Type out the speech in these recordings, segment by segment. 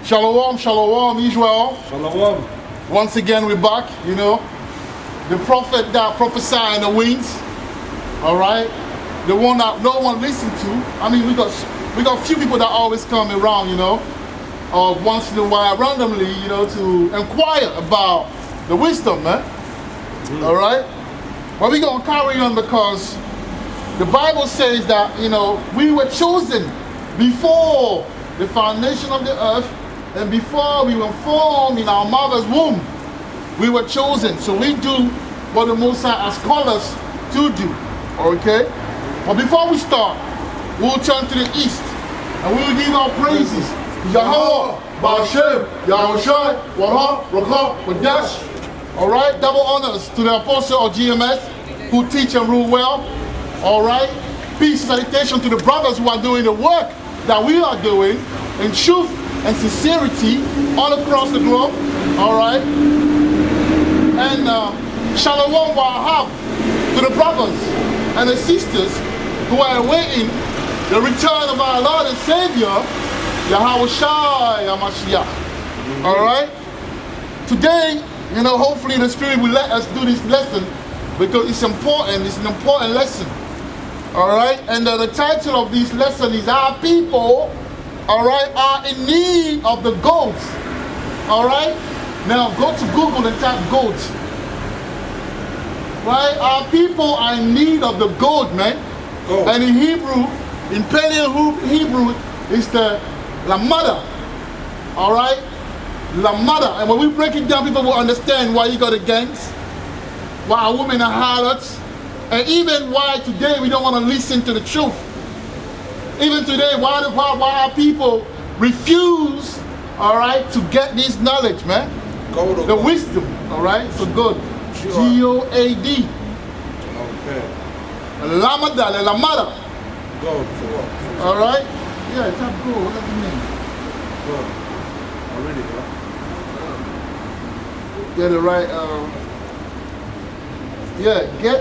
Shalom, shalom, Israel. Shalom. Once again, we're back, you know. The prophet that prophesied in the winds, all right? The one that no one listened to. I mean, we got a few people that always come around, you know, once in a while, randomly, you know, to inquire about the wisdom, man. All right? But we're going to carry on because the Bible says that, you know, we were chosen before the foundation of the earth and before we were formed in our mother's womb. We were chosen. So we do what the Most High has called us to do. Okay? But before we start, we'll turn to the east and we will give our praises. Yahweh, Ba'ashem, Yahushai, Waha, Rakah, Wadash. All right? Double honors to the apostle of GMS who teach and rule well. All right? Peace and salutation to the brothers who are doing the work that we are doing in truth and sincerity all across the globe. All right? And Shalom Wahab to the brothers and the sisters who are awaiting the return of our Lord and Savior, Yahushai HaMashiach. All right? Today, you know, hopefully the Spirit will let us do this lesson because it's important. It's an important lesson. All right? And the title of this lesson is Our People, all right, are in need of the goat. All right? Now go to Google and type goat. Right? Our people are in need of the goat, man. Goat. And in Hebrew, in Paleo Hebrew, it's the Lamada. All right? Lamada. And when we break it down, people will understand why you got the gangs, why our women are harlots, and even why today we don't want to listen to the truth. Even today, why our people refuse, all right, to get this knowledge, man. The wisdom, all right? So good. G-O-A-D. Okay. Lamada, the Lamada. Goad, for what? All right? Yeah, type Goad. What does it mean? Goad. I read it, Get it right. Yeah, get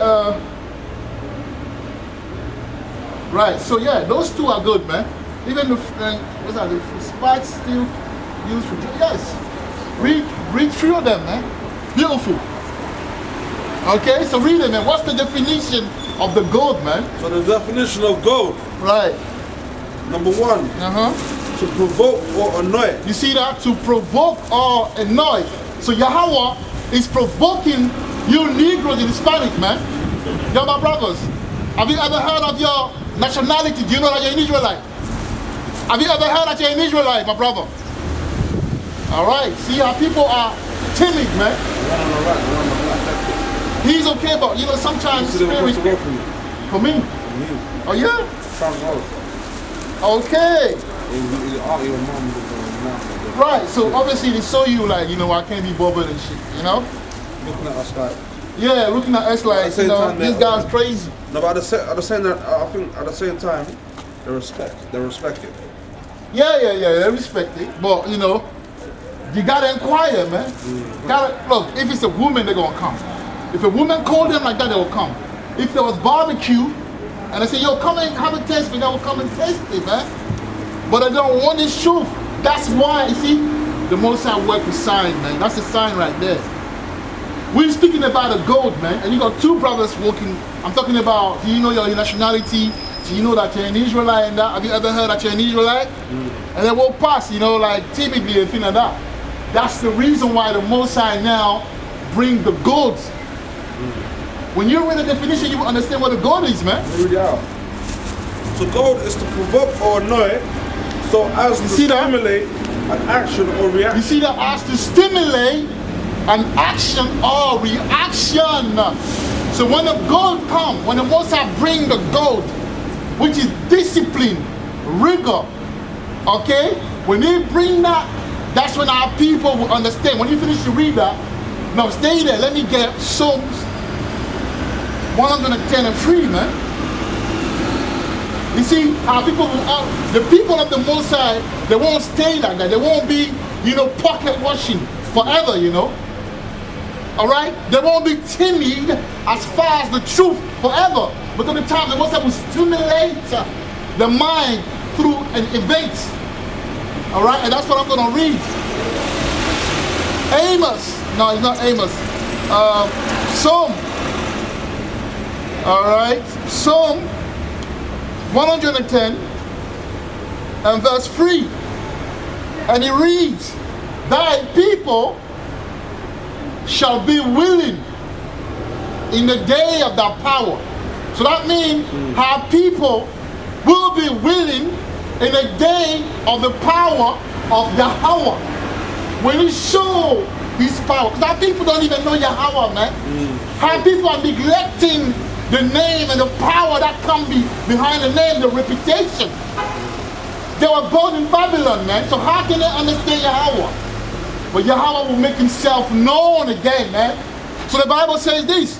right. So yeah, those two are good, man. Even the what's that? The spikes still used for yes. Read through them, man. Beautiful. Okay, so read it, man. What's the definition of the goad, man? So the definition of goad. Right. Number one. To provoke or annoy. You see that? To provoke or annoy. So Yahweh is provoking you Negros in Hispanic, man. You're my brothers. Have you ever heard of your nationality? Do you know that you're an Israelite? Have you ever heard that you're an Israelite, my brother? All right. See how people are timid, man. He's okay, but you know sometimes spirit for me. Oh yeah. Okay. Right. So obviously they saw you like, you know, I can't be bothered and shit. You know. Looking at us like. Yeah, looking at us like, you know, this guy's crazy. No, but at the same time, I think at the same time, they respect it. Yeah, they respect it. But, you know, you gotta inquire, man. Look, if it's a woman, they're gonna come. If a woman called them like that, they will come. If there was barbecue, and they say, yo, come and have a taste, they will come and taste it, man. But they don't want this truth. That's why, you see, the Most High work with sign, man. That's a sign right there. We're speaking about a goat, man, and you got two brothers walking. I'm talking about, do you know your nationality? Do you know that you're an Israelite and that? Have you ever heard that you're an Israelite? And they walk past, you know, like timidly and things like that. That's the reason why the Most High now bring the goats. When you read the definition, you will understand what a goat is, man. So goad is to provoke or annoy, so as to stimulate an action or reaction. You see that? As to stimulate an action or reaction. So when the goad comes, when the Most High bring the goad, which is discipline, rigor, okay? When they bring that, that's when our people will understand. When you finish to read that, now stay there, let me get Psalms 110:3, man. You see how people will, the people of the Most High, they won't stay like that. They won't be, you know, pocket watching forever, you know. All right? They won't be timid as far as the truth forever. But at the time, the Most High will stimulate the mind through an event. All right, and that's what I'm going to read. Amos. No, it's not Amos. Psalm. All right, Psalm 110 and verse 3. And he reads, thy people shall be willing in the day of thy power. So that means our people will be willing in the day of the power of Yahweh. When he show his power. Because our people don't even know Yahweh, man. Our people are neglecting the name and the power that comes behind the name, the reputation. They were born in Babylon, man. So how can they understand Yahweh? But Yahweh will make himself known again, man. So the Bible says this,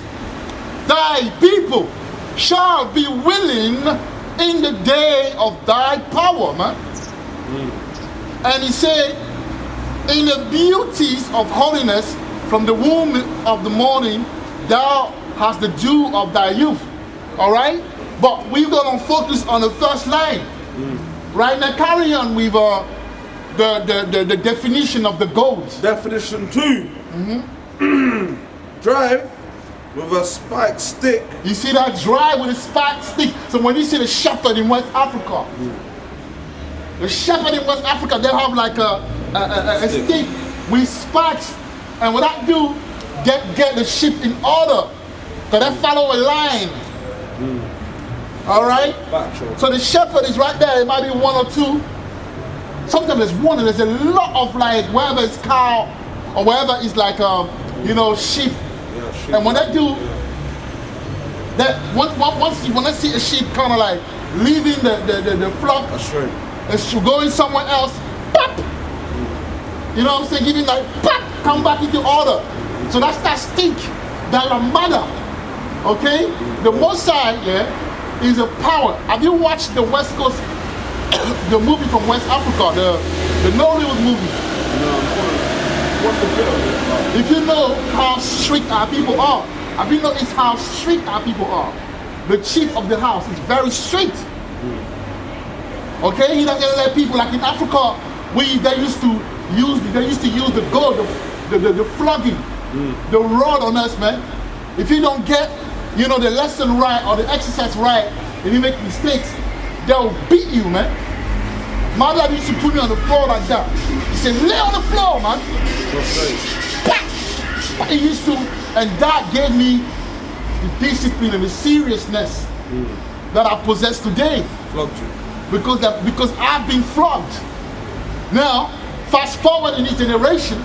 thy people shall be willing in the day of thy power, man. And he said, in the beauties of holiness, from the womb of the morning, thou hast the dew of thy youth. All right? But we're going to focus on the first line. Right now, carry on with the definition of the goad. Definition 2. Drive with a spiked stick. You see that? Drive with a spiked stick. So when you see the shepherd in West Africa, the shepherd in West Africa, they have like a stick with spikes. And what that do, get the sheep in order. So they follow a line. All right? So the shepherd is right there. It might be one or two. Sometimes there's one and there's a lot of like, wherever it's cow or wherever it's like, sheep. And when they do, that when I see a sheep kind of like leaving the flock, it's going somewhere else, pop! You know what I'm saying? Giving like, pop! Come back into order. So that's that stick, that Lamada. Okay? The Mosai, is a power. Have you watched the West Coast, the movie from West Africa, the Nollywood movie? No. What's the bill? If you know how strict our people are, have you noticed how strict our people are? The chief of the house is very strict. Okay, he doesn't let people like in Africa. They used to use the goad, the flogging, the rod on us, man. If you don't get the lesson right or the exercise right, and you make mistakes, they'll beat you, man. My dad used to put me on the floor like that. He said, lay on the floor, man. But he used to, and that gave me the discipline and the seriousness that I possess today. Flogged you. Because I've been flogged. Now, fast forward in this generation,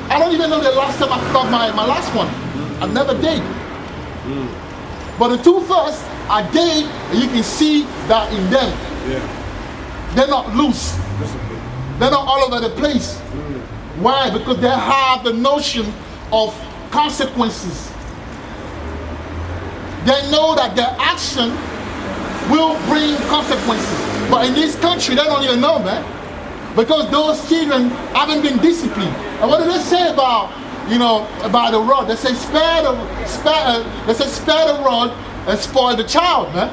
I don't even know the last time I flogged my last one. I never did. But the two first, I did, and you can see that in them. Yeah. They're not loose. Discipline. They're not all over the place. Why? Because they have the notion of consequences. They know that their action will bring consequences. But in this country, they don't even know, man. Because those children haven't been disciplined. And what do they say about the rod? They say spare the rod and spoil the child, man.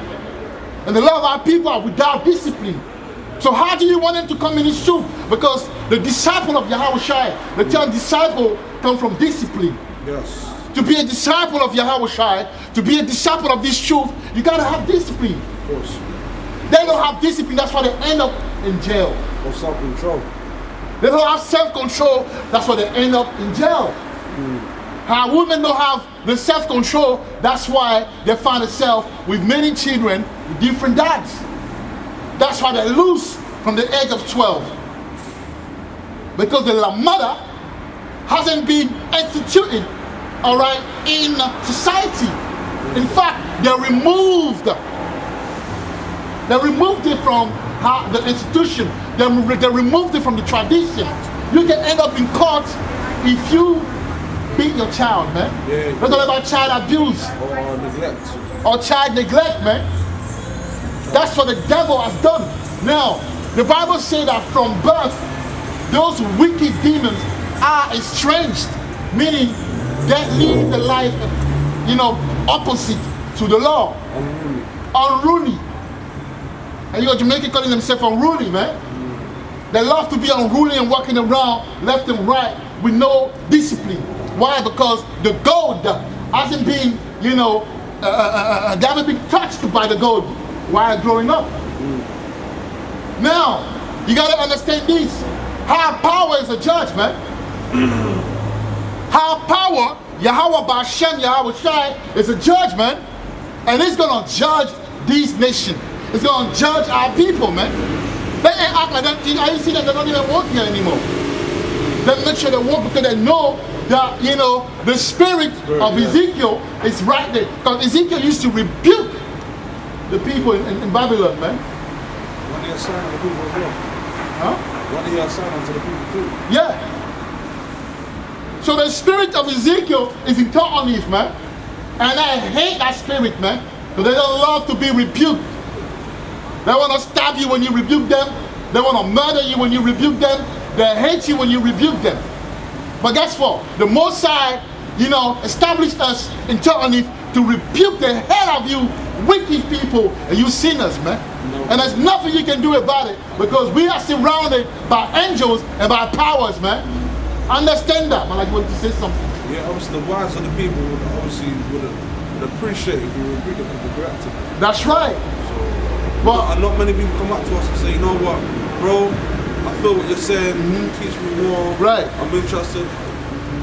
And a lot of our people are without discipline. So how do you want them to come in this truth? Because the disciple of Yahushua, the term disciple comes from discipline. Yes. To be a disciple of Yahushua, to be a disciple of this truth, you gotta have discipline. Of course. They don't have discipline, that's why they end up in jail. Or self-control. They don't have self-control, that's why they end up in jail. How women don't have the self-control, that's why they find themselves with many children with different dads. That's why they're loose from the age of 12. Because the Lamada hasn't been instituted, all right, in society. In fact, they removed it from the institution. They removed it from the tradition. You can end up in court if you beat your child, man. Yeah. That's all about child abuse. Or neglect. Or child neglect, man. That's what the devil has done. Now, the Bible says that from birth, those wicked demons are estranged, meaning they live the life, opposite to the law. Unruly. And you got Jamaican calling themselves unruly, man. They love to be unruly and walking around left and right with no discipline. Why? Because the goad hasn't been, you know, they haven't been touched by the goad while growing up. Now, you got to understand this. High power is a judge, man. High power, Yahweh Bashem, Yahweh Shai, is a judge, man. And it's going to judge these nations. It's going to judge our people, man. They ain't act like that. I see that they're not even working here anymore. They make sure they work because they know that, you know, the spirit of Ezekiel is right there. Because Ezekiel used to rebuke the people in Babylon, man. One of your sign on the people as well. Huh? One of your sign on to the people too. Yeah. So the spirit of Ezekiel is in Ta'anif, man. And I hate that spirit, man. Because they don't love to be rebuked. They want to stab you when you rebuke them. They want to murder you when you rebuke them. They hate you when you rebuke them. But guess what? The Most High, you know, established us in Ta'anif to rebuke the hell of you wicked people and you sinners, man. No. And there's nothing you can do about it because we are surrounded by angels and by powers, man. Understand that, man. I want to say something. Yeah, obviously the wise of the people would appreciate if you rebuke them and correct them. That's right. But not many people come up to us and say, you know what, bro, I feel what you're saying, teach me more. Right. I'm interested.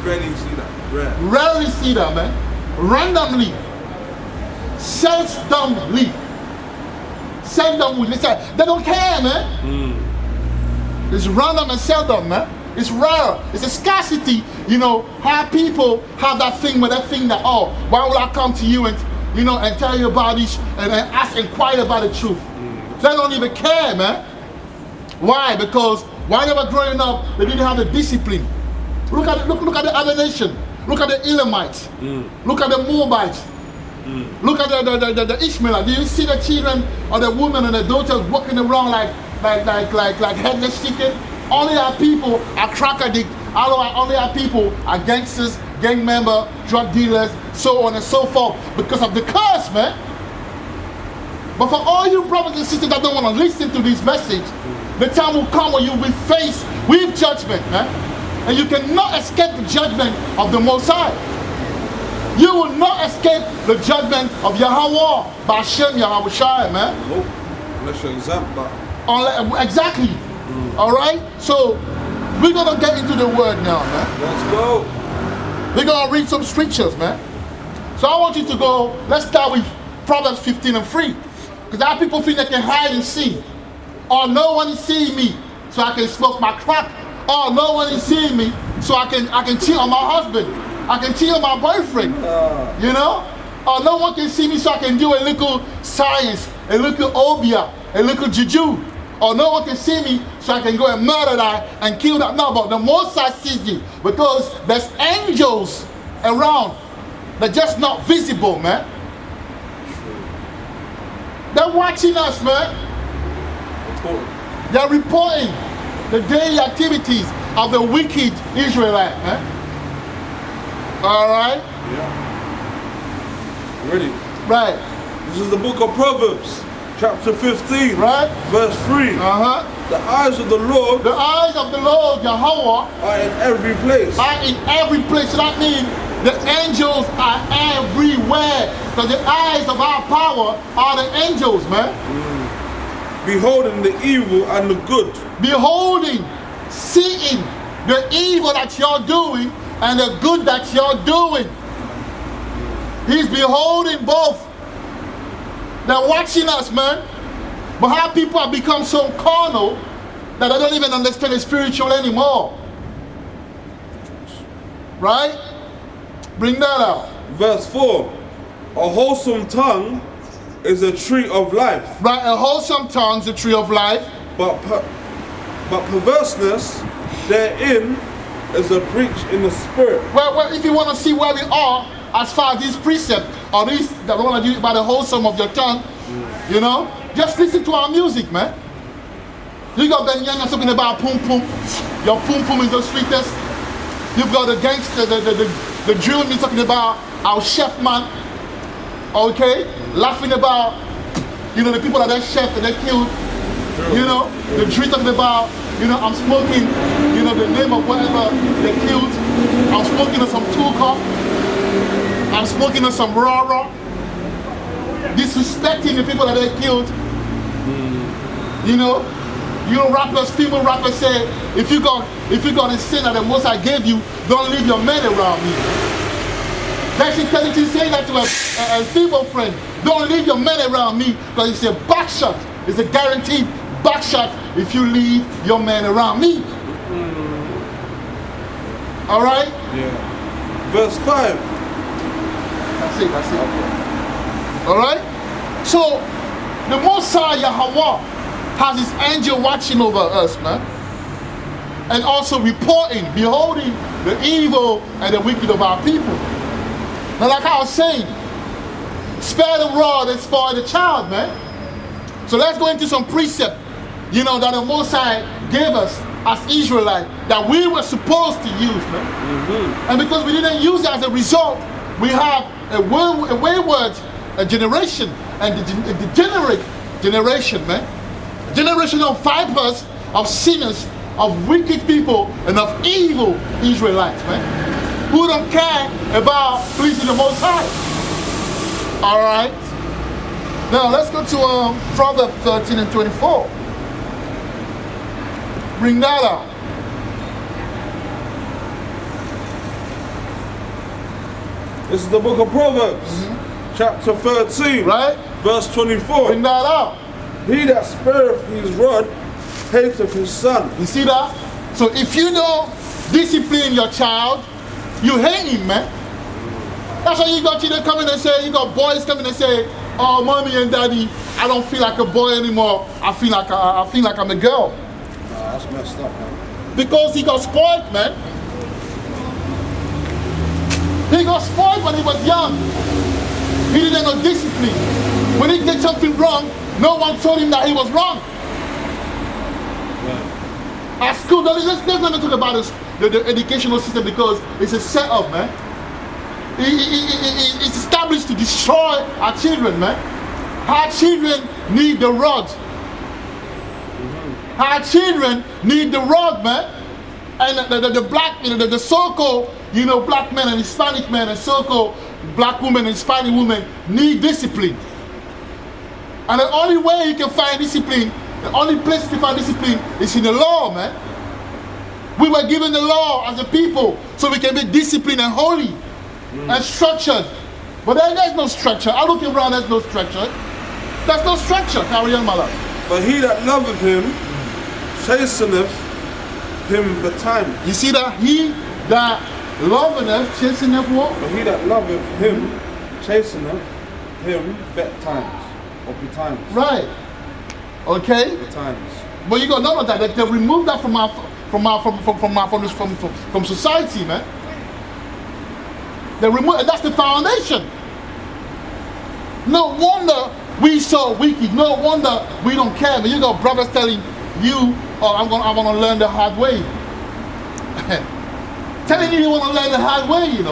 Rarely see that. Rarely see that, man. Randomly. Seldomly. Seldomly. They don't care, man. It's random and seldom, man. It's rare. It's a scarcity, you know, how people have that thing where they think that, oh, why would I come to you and, you know, and tell you about this and inquire about the truth? They don't even care, man. Why? Because while they were growing up, they didn't have the discipline. Look at the other nation. Look at the Elamites. Look at the Moabites. Look at the Ishmaelites. Do you see the children or the women and the daughters walking around like headless chicken? Only our people are crack addicts. Only our people are gangsters, gang members, drug dealers, so on and so forth, because of the curse, man. But for all you brothers and sisters that don't want to listen to this message, the time will come when you will be faced with judgment, man. And you cannot escape the judgment of the Most High. You will not escape the judgment of Yahweh, Bashem, Yahweh Shai, man. Nope. Unless you're exempt, but... Exactly. All right? So, we're going to get into the word now, man. Let's go. We're going to read some scriptures, man. So I want you to go, let's start with Proverbs 15:3. Because our people think they can hide and see. Oh, no one is seeing me, so I can smoke my crack. Oh, no one is seeing me, so I can cheat on my husband. I can cheat on my boyfriend. You know? Oh, no one can see me, so I can do a little science, a little obia, a little juju. Or no one can see me, so I can go and murder that and kill that. No, but the Most High sees you because there's angels around. They're just not visible, man. They're watching us, man. They're reporting the daily activities of the wicked Israelite, man. All right? Yeah. Ready? Right. This is the book of Proverbs, chapter 15, right? Verse 3. The eyes of the Lord, Yahweh, are in every place. Are in every place. So that means the angels are everywhere. Because the eyes of our power are the angels, man. Beholding the evil and the good. Beholding, seeing the evil that you're doing and the good that you're doing. He's beholding both. They're watching us, man. But how people have become so carnal that they don't even understand the spiritual anymore. Right? Bring that out. Verse 4. A wholesome tongue is a tree of life. Right, a wholesome tongue is a tree of life. But perverseness therein is a breach in the spirit. Well, if you want to see where we are as far as this precept or this that we want to do about the wholesome of your tongue, you know, just listen to our music, man. You got Ben Yana talking about pum pum. Your pum pum is the sweetest. You've got the gangster, the drill me talking about our chef man. Okay? Laughing about, you know, the people that they chef that they killed. You know, the drill talking about I'm smoking, the name of whatever they killed. I'm smoking on some Tuka. I'm smoking on some Rara. Disrespecting the people that they killed. Rappers, female rappers say, if you got a sin that the Most High gave you, don't leave your men around me. That's intelligent saying that to a female friend. Don't leave your men around me, because it's a back shot. It's a guaranteed back shot if you leave your men around me. All right? Yeah. Verse 5. That's it. All right? So, the Most High Yahweh has his angel watching over us, man. And also reporting, beholding the evil and the wicked of our people. Now, like I was saying, spare the rod and spoil the child, man. So let's go into some precept, that the Most High gave us as Israelites that we were supposed to use, man. And because we didn't use it, as a result, we have a wayward generation and a degenerate generation, man. Generation of vipers, of sinners, of wicked people, and of evil Israelites, man, who don't care about pleasing the Most High. All right. Now let's go to Proverbs 13 and 24. Bring that out. This is the book of Proverbs, chapter 13, right? Verse 24. Bring that out. He that spareth his rod hateth his son. You see that? So if you don't discipline your child, you hate him, man. That's why you got children coming and say, you got boys coming and say, oh, mommy and daddy, I don't feel like a boy anymore. I feel like I'm a girl. Nah, that's messed up, man. Because he got spoiled, man. He got spoiled when he was young. He didn't know discipline. When he did something wrong, no one told him that he was wrong. At school, let's not talk about this, the educational system, because it's a setup, man. It's established to destroy our children, man. Our children need the rod. Our children need the rod, man. And the black, the so-called, black men and Hispanic men and so-called black women and Hispanic women need discipline. And the only way you can find discipline, the only place you can find discipline is in the law, man. We were given the law as a people so we can be disciplined and holy and structured. But there's no structure. I look around, there's no structure. There's no structure. Carry on, my love. But he that loveth him chasteneth him betimes. You see that? He that loveth chasteneth what? But he that loveth him chasteneth him betimes. Or betimes. Right. Okay. Betimes. But you got none of that. They remove that from society, man. They remove, and that's the foundation. No wonder we so wicked. No wonder we don't care. But you got brothers telling you, oh, I want to learn the hard way. Telling you want to learn the hard way,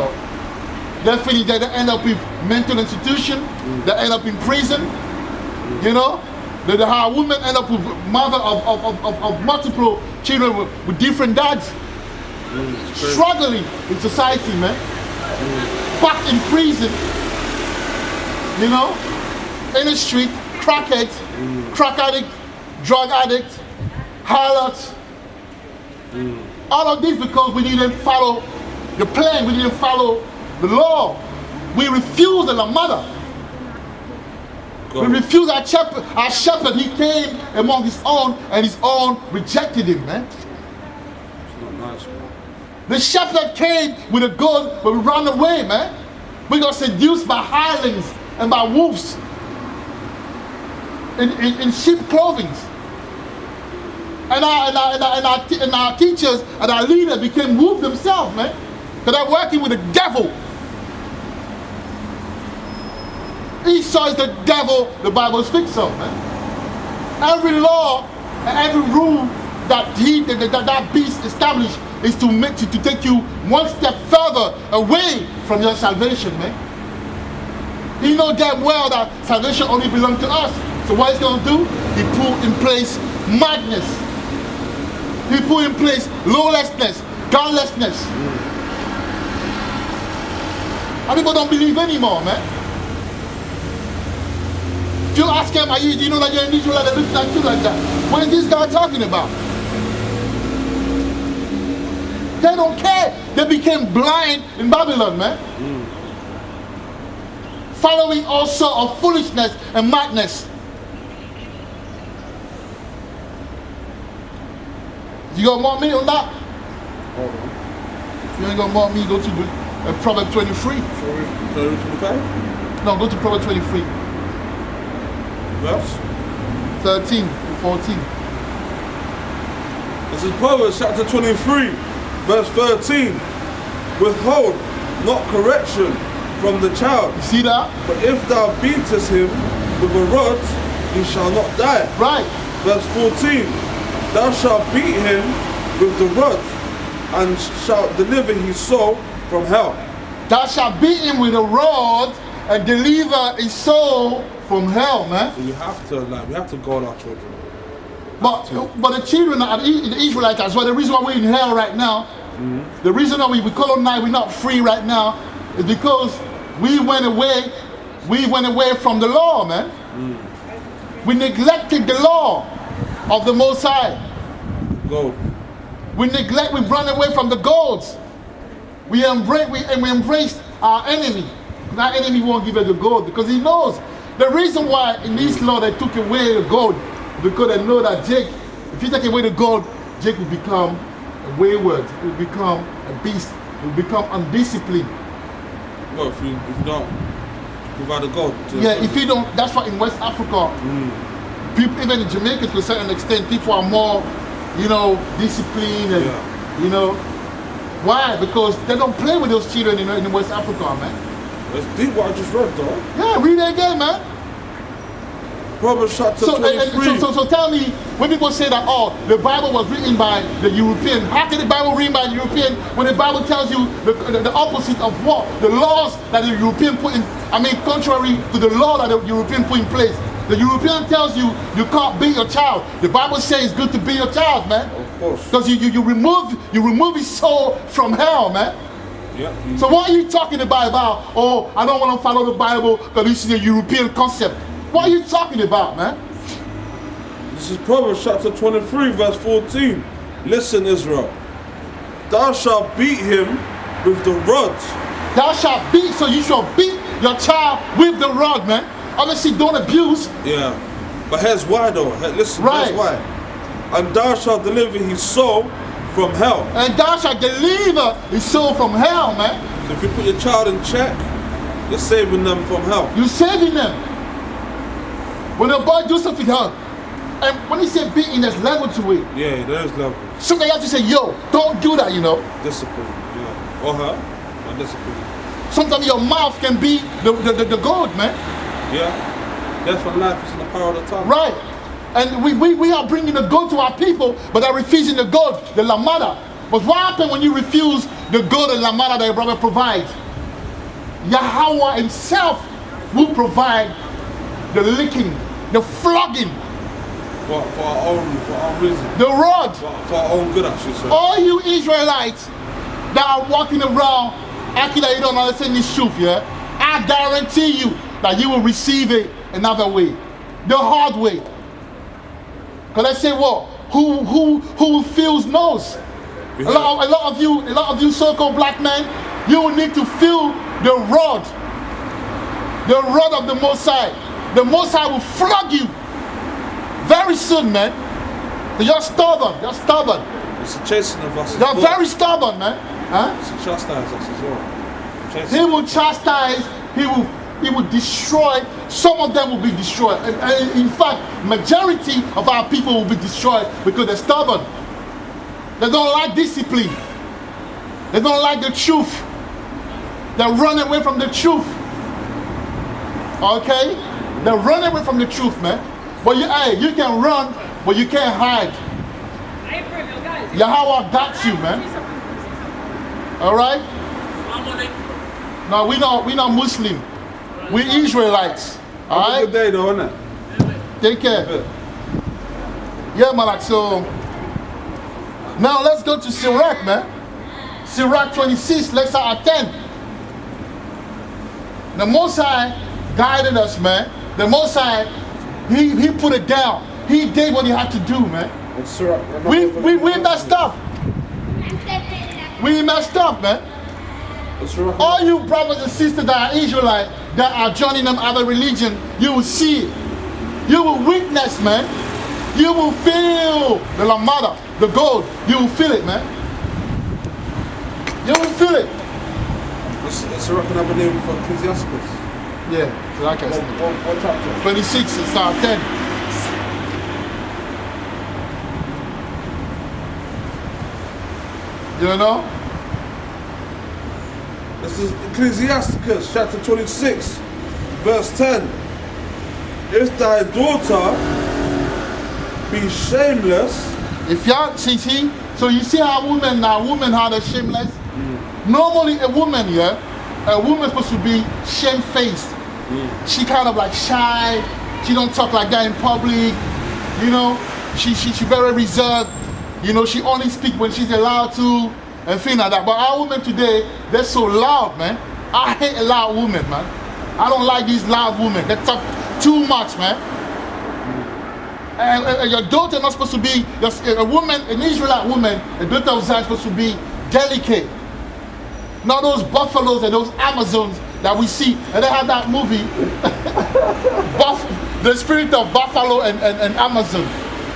Definitely they end up with mental institution. They end up in prison. The women end up with mother of multiple children with different dads. Struggling in society, man. Back in prison. In the street, crackhead, crack addict, drug addict, harlot. All of this because we didn't follow the plan, we didn't follow the law. We refused the Lamada. We refused our shepherd. He came among his own, and his own rejected him, man. It's not nice, man. The shepherd came with a goad, but we ran away, man. We got seduced by hirelings and by wolves in sheep clothing. And our teachers and our leaders became wolves themselves, man. Because they're working with the devil. Esau is the devil the Bible speaks of, man. Every law and every rule that beast established is to take you one step further away from your salvation, man. He knows damn well that salvation only belongs to us. So what he's going to do? He put in place madness. He put in place lawlessness, godlessness. And people don't believe anymore, man. If you ask them, do you know that you're an Israelite? They look at you like that. What is this guy talking about? They don't care. They became blind in Babylon, man. Following all sort of foolishness and madness. You got more me on that? Hold on. If you ain't got more me, go to Proverbs 23. Sorry, 25? No, go to Proverbs 23. Verse? 13 to 14. This is Proverbs chapter 23, verse 13. Withhold not correction from the child. You see that? For if thou beatest him with a rod, he shall not die. Right. Verse 14. Thou shalt beat him with the rod, and shalt deliver his soul from hell. Thou shalt beat him with a rod and deliver his soul from hell, man. So we have to guard our children. But the children are the Israelites as well. The reason why we're in hell right now, the reason why we colonize, we're not free right now, is because we went away from the law, man. We neglected the law of the Most High. Go. We run away from the gods. We embraced our enemy. Our enemy won't give us the gold because he knows. The reason why in this law they took away the gold, because they know that Jake, if you take away the gold, Jake will become wayward, he will become a beast, he will become undisciplined. Well, if you don't provide the gold. Yeah, if you don't, that's why in West Africa, people, even in Jamaica to a certain extent, people are more, disciplined and, why? Because they don't play with those children in West Africa, man. That's deep what I just read, though. Yeah, read it again, man. Proverbs chapter 23. So tell me, when people say that, the Bible was written by the European, how can the Bible written by the European when the Bible tells you the opposite of what? The laws that the European put in, contrary to the law that the European put in place. The European tells you can't beat your child. The Bible says it's good to beat your child, man. Of course. Because you remove his soul from hell, man. Yeah. So what are you talking about, I don't want to follow the Bible because this is a European concept. What are you talking about, man? This is Proverbs chapter 23, verse 14. Listen, Israel. Thou shalt beat him with the rod. Thou shalt beat, so you shall beat your child with the rod, man. Obviously, don't abuse. Yeah. But here's why, though. Listen, right. Here's why. And thou shalt deliver his soul from hell. And thou shalt deliver his soul from hell, man. So if you put your child in check, you're saving them from hell. You're saving them. When a boy do something hard, and when he say beating, there's level to it. Yeah, there's level. Sometimes you have to say, yo, don't do that, Discipline, yeah. Or her, not discipline. Sometimes your mouth can be the goad, man. Yeah. Death and life is in the power of the tongue. Right. And we are bringing the goad to our people, but they're refusing the goad, the Lamada. But what happens when you refuse the goad and Lamada that your brother provides? Yahweh himself will provide the licking, the flogging. For our own reason. The rod. For our own good, actually, sir. All you Israelites that are walking around acting that you don't understand this truth, yeah? I guarantee you that you will receive it another way. The hard way. Because let's say what? Who feels knows? A lot of you so-called black men, you will need to feel the rod of the Most High. The Most High will flog you very soon, man. You're stubborn. You're stubborn. It's a chasing of us. You're very stubborn, man. Huh? It's a chastise us as well. He will chastise. He will destroy. Some of them will be destroyed. And in fact, majority of our people will be destroyed because they're stubborn. They don't like discipline. They don't like the truth. They run away from the truth. Okay? They run away from the truth, man. But you can run, but you can't hide. Yahweh got you, man. All right? No, we're not Muslim. We're Israelites. All right? Have a good day, though, innit? Take care. Yeah, man. Like so. Now let's go to Sirach, man. Sirach 26, let's start at 10. The Most High guided us, man. The Most High, he put it down. He did what he had to do, man. We messed up. We messed up, man. All you brothers and sisters that are Israelite, that are joining them other religion, you will see it. You will witness, man. You will feel the Lamada, the Goad. You will feel it, man. You will feel it. It's a another name for Ecclesiasticus. Yeah, like I said. What chapter? 26, it's our 10. You know? This is Ecclesiasticus chapter 26, verse 10. If thy daughter be shameless. If y'all see, so you see how women how they're shameless? Normally a woman, a woman's supposed to be shamefaced. She kind of like shy, she don't talk like that in public, you know, she very reserved, you know, she only speak when she's allowed to, and things like that. But our women today, they're so loud, man. I hate a loud woman, man. I don't like these loud women. They talk too much, man. And your daughter not supposed to be, a woman, an Israelite woman, a daughter of Zion is supposed to be delicate. Not those buffaloes and those Amazons that we see. And they have that movie, The Spirit of Buffalo and Amazon.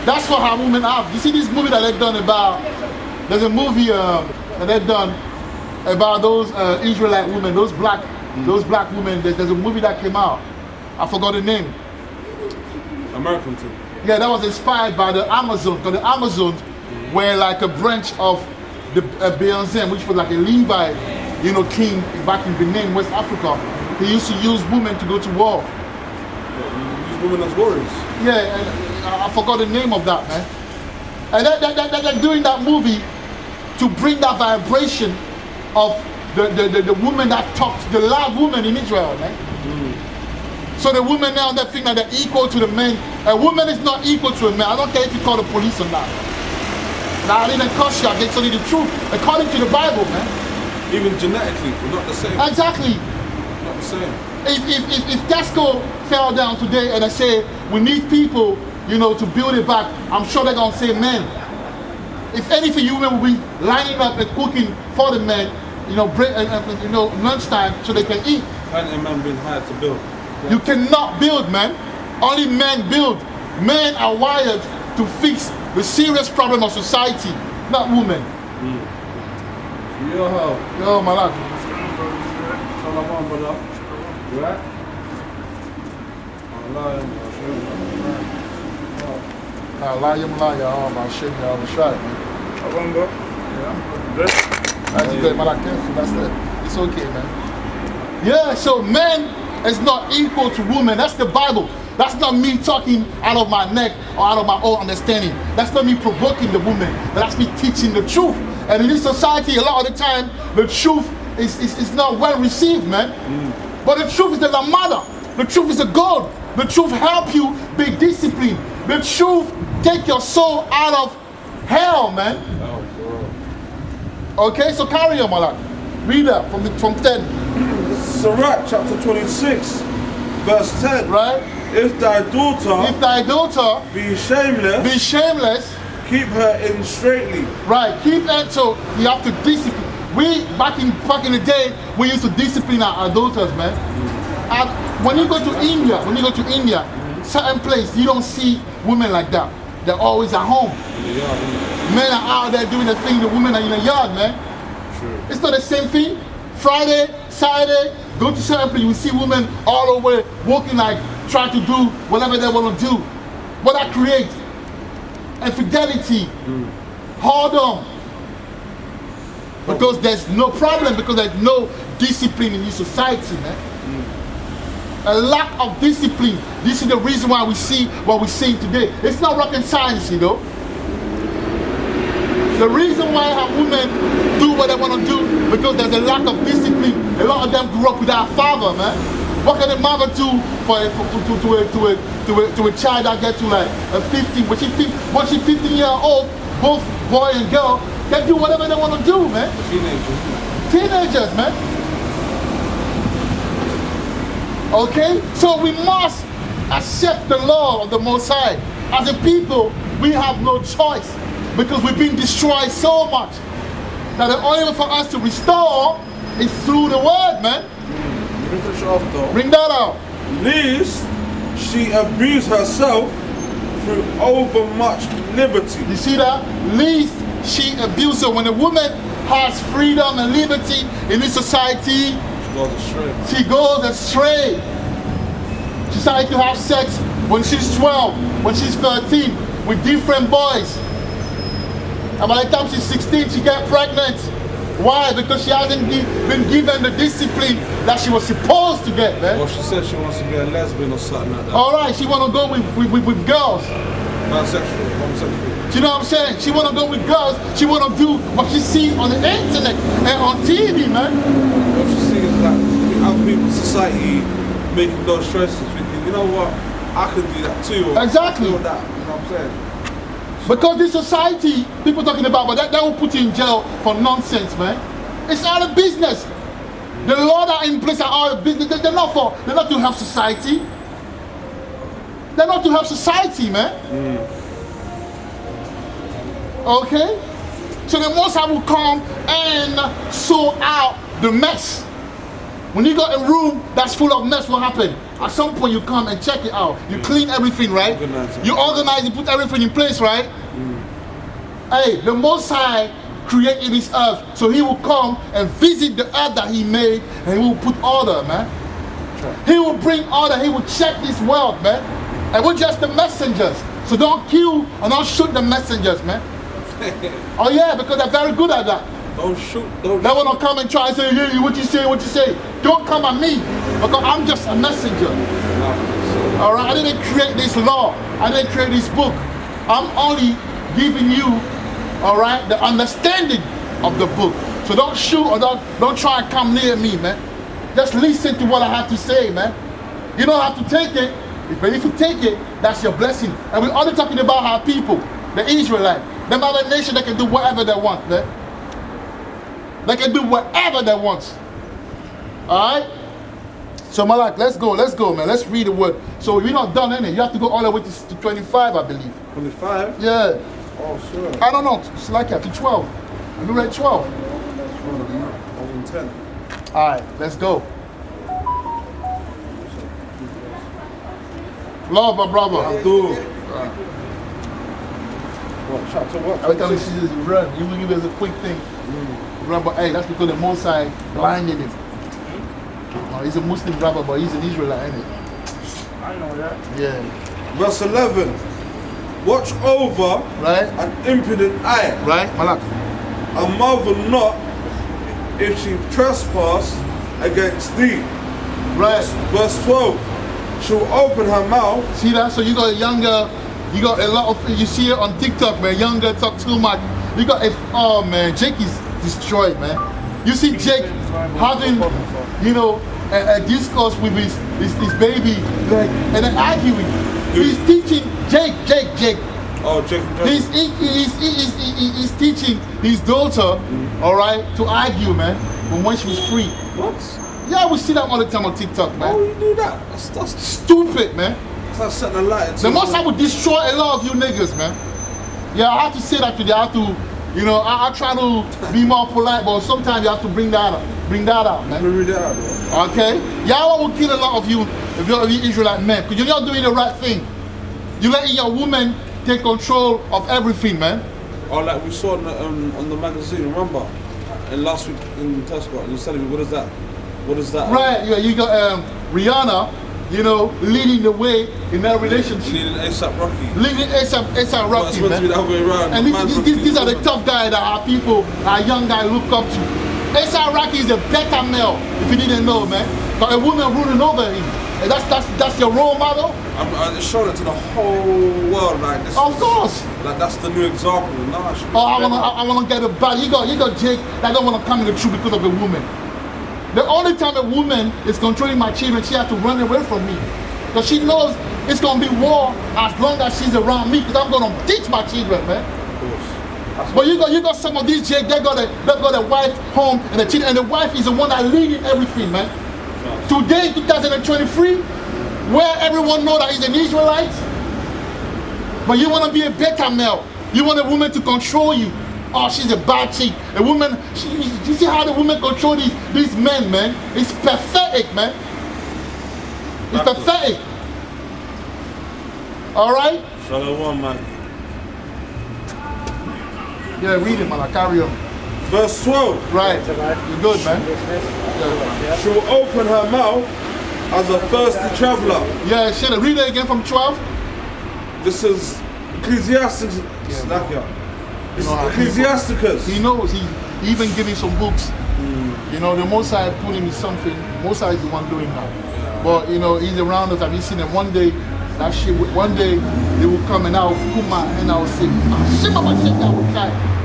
That's what our women have. You see this movie that they've done about, there's a movie that they've done about those Israelite women, those black women. There's a movie that came out. I forgot the name. American too. Yeah, that was inspired by the Amazon. Because the Amazons were like a branch of the Beyonce, which was like a Levite, you know, king back in Benin, West Africa. He used to use women to go to war. Use women as warriors. Yeah, and I forgot the name of that, man. And they're doing that movie to bring that vibration of the woman that talks, the loud woman in Israel, man. So the women now, they think that they're equal to the men. A woman is not equal to a man. I don't care if you call the police or not. Now, I didn't curse you, I get only the truth. According to the Bible, man. Even genetically, we're not the same. Exactly. Not the same. If Tesco fell down today and I say, we need people, you know, to build it back, I'm sure they're going to say men. If anything, you women will be lining up and cooking for the men, you know, lunchtime so they can eat. Plenty of men being hired to build. You cannot build, man. Only men build. Men are wired to fix the serious problem of society, not women. Yo, my lad. Salam, brother. You right? Oh, my shit, I was shy, man. That's good, man. Careful, that's it. It's okay, man. Yeah, so men is not equal to women. That's the Bible. That's not me talking out of my neck or out of my own understanding. That's not me provoking the woman, but that's me teaching the truth. And in this society, a lot of the time, the truth is not well received, man. But the truth is the Lamada. The truth is the God. The truth help you be disciplined. The truth take your soul out of hell, man. Okay, so carry on, my lad. Read that from 10. This is Sirach chapter 26, verse 10. Right? If thy daughter be shameless, keep her in straightly. Right, keep it, so you have to discipline. We, back in the day, we used to discipline our daughters, man. And when you go to India, certain place, you don't see women like that. They're always at home. Men are out there doing the thing, the women are in the yard, man. True. It's not the same thing. Friday, Saturday, go to certain place, you see women all over walking like, trying to do whatever they want to do. What that creates? Infidelity, whoredom. Because there's no problem, because there's no discipline in this society, man. A lack of discipline. This is the reason why we see what we're seeing today. It's not rocket science, you know. The reason why our women do what they want to do, because there's a lack of discipline. A lot of them grew up without a father, man. What can a mother do to a child that gets to like a 15? When she's 15 years old, both boy and girl, they do whatever they want to do, man. Teenagers, man. Okay? So we must accept the law of the Most High. As a people, we have no choice because we've been destroyed so much that the only way for us to restore is through the word, man. Bring that out. Lest she abused herself through overmuch liberty. You see that? Least she abused her. When a woman has freedom and liberty in this society, she goes astray. She started to have sex when she's 12, when she's 13, with different boys. And by the time she's 16, she gets pregnant. Why? Because she hasn't been given the discipline that she was supposed to get, man. Well, she said she wants to be a lesbian or something like that. All right, she want to go with girls. Bisexual, homosexual. Do you know what I'm saying? She want to go with girls. She want to do what she see on the internet and on TV, man. What she sees is that other people in society making those choices, thinking, you know what, I can do that too. Or Exactly. I can do that, you know what I'm saying? Because this society, people talking about, but that will put you in jail for nonsense, man. It's out of business. The law that are in place are out of business. They're not to help society. They're not to help society, man. Okay? So the Most High will come and sort out the mess. When you got a room that's full of mess, what happened? At some point you come and check it out. You clean everything, right? You organize, you put everything in place, right? Hey, the Most High created this earth, so he will come and visit the earth that he made, and he will put order, man. He will bring order, he will check this world, man. And we're just the messengers. So don't kill or don't shoot the messengers, man. Oh yeah, because they're very good at that. Don't shoot. They want to come and try and say, hey, what you say? Don't come at me, because I'm just a messenger. All right, I didn't create this law. I didn't create this book. I'm only giving you, all right, the understanding of the book. So don't shoot or don't try and come near me, man. Just listen to what I have to say, man. You don't have to take it, but if you take it, that's your blessing. And we're only talking about our people, the Israelites. Them other nation, they can do whatever they want, man. They can do whatever they want. Alright? So Malak, let's go, man. Let's read the word. So we're not done, innit? You have to go all the way to 25, I believe. 25? Yeah. Oh, sure. I don't know. It's like that, to 12. Have you read 12? I was in 10. Alright, let's go. Love, my brother. I'll do. What, chapter what? Every time you see this, you run. You will give us a quick thing. Run, but hey, that's because the Most High blinded him. He's a Muslim brother, but he's an Israelite, ain't he? I know that. Yeah. Verse 11. Watch over Right? an impudent eye. Right? Malak. And marvel not if she trespass against thee. Right. Verse 12. She'll open her mouth. See that? So you got a younger, you got a lot of, you see it on TikTok, man. Younger talk too much. You got a, oh man, Jake is destroyed, man. You see Jake having, you know, a discourse with his baby, like, and then arguing. He's teaching Jake. Oh, Jake. He's teaching his daughter, all right, to argue, man, when she was free. What? Yeah, we see that all the time on TikTok, man. Why would you do that? That's Stupid, man. That's setting a light into The Most High would destroy a lot of you niggas, man. Yeah, I have to say that today. I have to, you know, I try to be more polite, but sometimes you have to bring that up. Bring that out, man. Let me read that out, bro. Okay? Y'all will kill a lot of you if you're Israelite men, because you're not doing the right thing. You're letting your woman take control of everything, man. Oh, like we saw on the magazine, remember? And last week in Tesco, you were telling me, what is that? What is that? Right, yeah, you got Rihanna, you know, leading the way in that relationship. Leading ASAP Rocky. Leading ASAP Rocky, It's meant to be man. the other way around. And these are the tough guys that our people, our young guys look up to. ASAP Rocky is a better male, if you didn't know, man. But a woman ruling over him. And that's your role model? I'm showing it to the whole world, like this. Of course. Like that's the new example. Nah, Oh, I wanna get a bad. You got Jake that don't wanna come in the truth because of a woman. The only time a woman is controlling my children, she has to run away from me. Because she knows it's gonna be war as long as she's around me, because I'm gonna teach my children, man. Of course. But you got some of these Jake, they got a wife home and a children, and the wife is the one that leading everything, man. Today, 2023, where everyone know that he's an Israelite, but you want to be a beta male. You want a woman to control you. Oh, she's a bad chick. A woman, you see how the women control these men, man? It's pathetic, man. It's pathetic. All right? Shalom, man. Yeah, read it, man. I carry on. Verse 12. Right. You're good, man. Yeah. She will open her mouth as a thirsty traveler. Yeah, shit. Read it again from 12. This is Ecclesiastes. You know, Ecclesiasticus. He knows. He even giving some books. You know, the Most High put him in something. Most High is the one doing that. But you know, he's around us. Have you seen him? One day, that shit. One day, they will come and I will put my hand. I will say,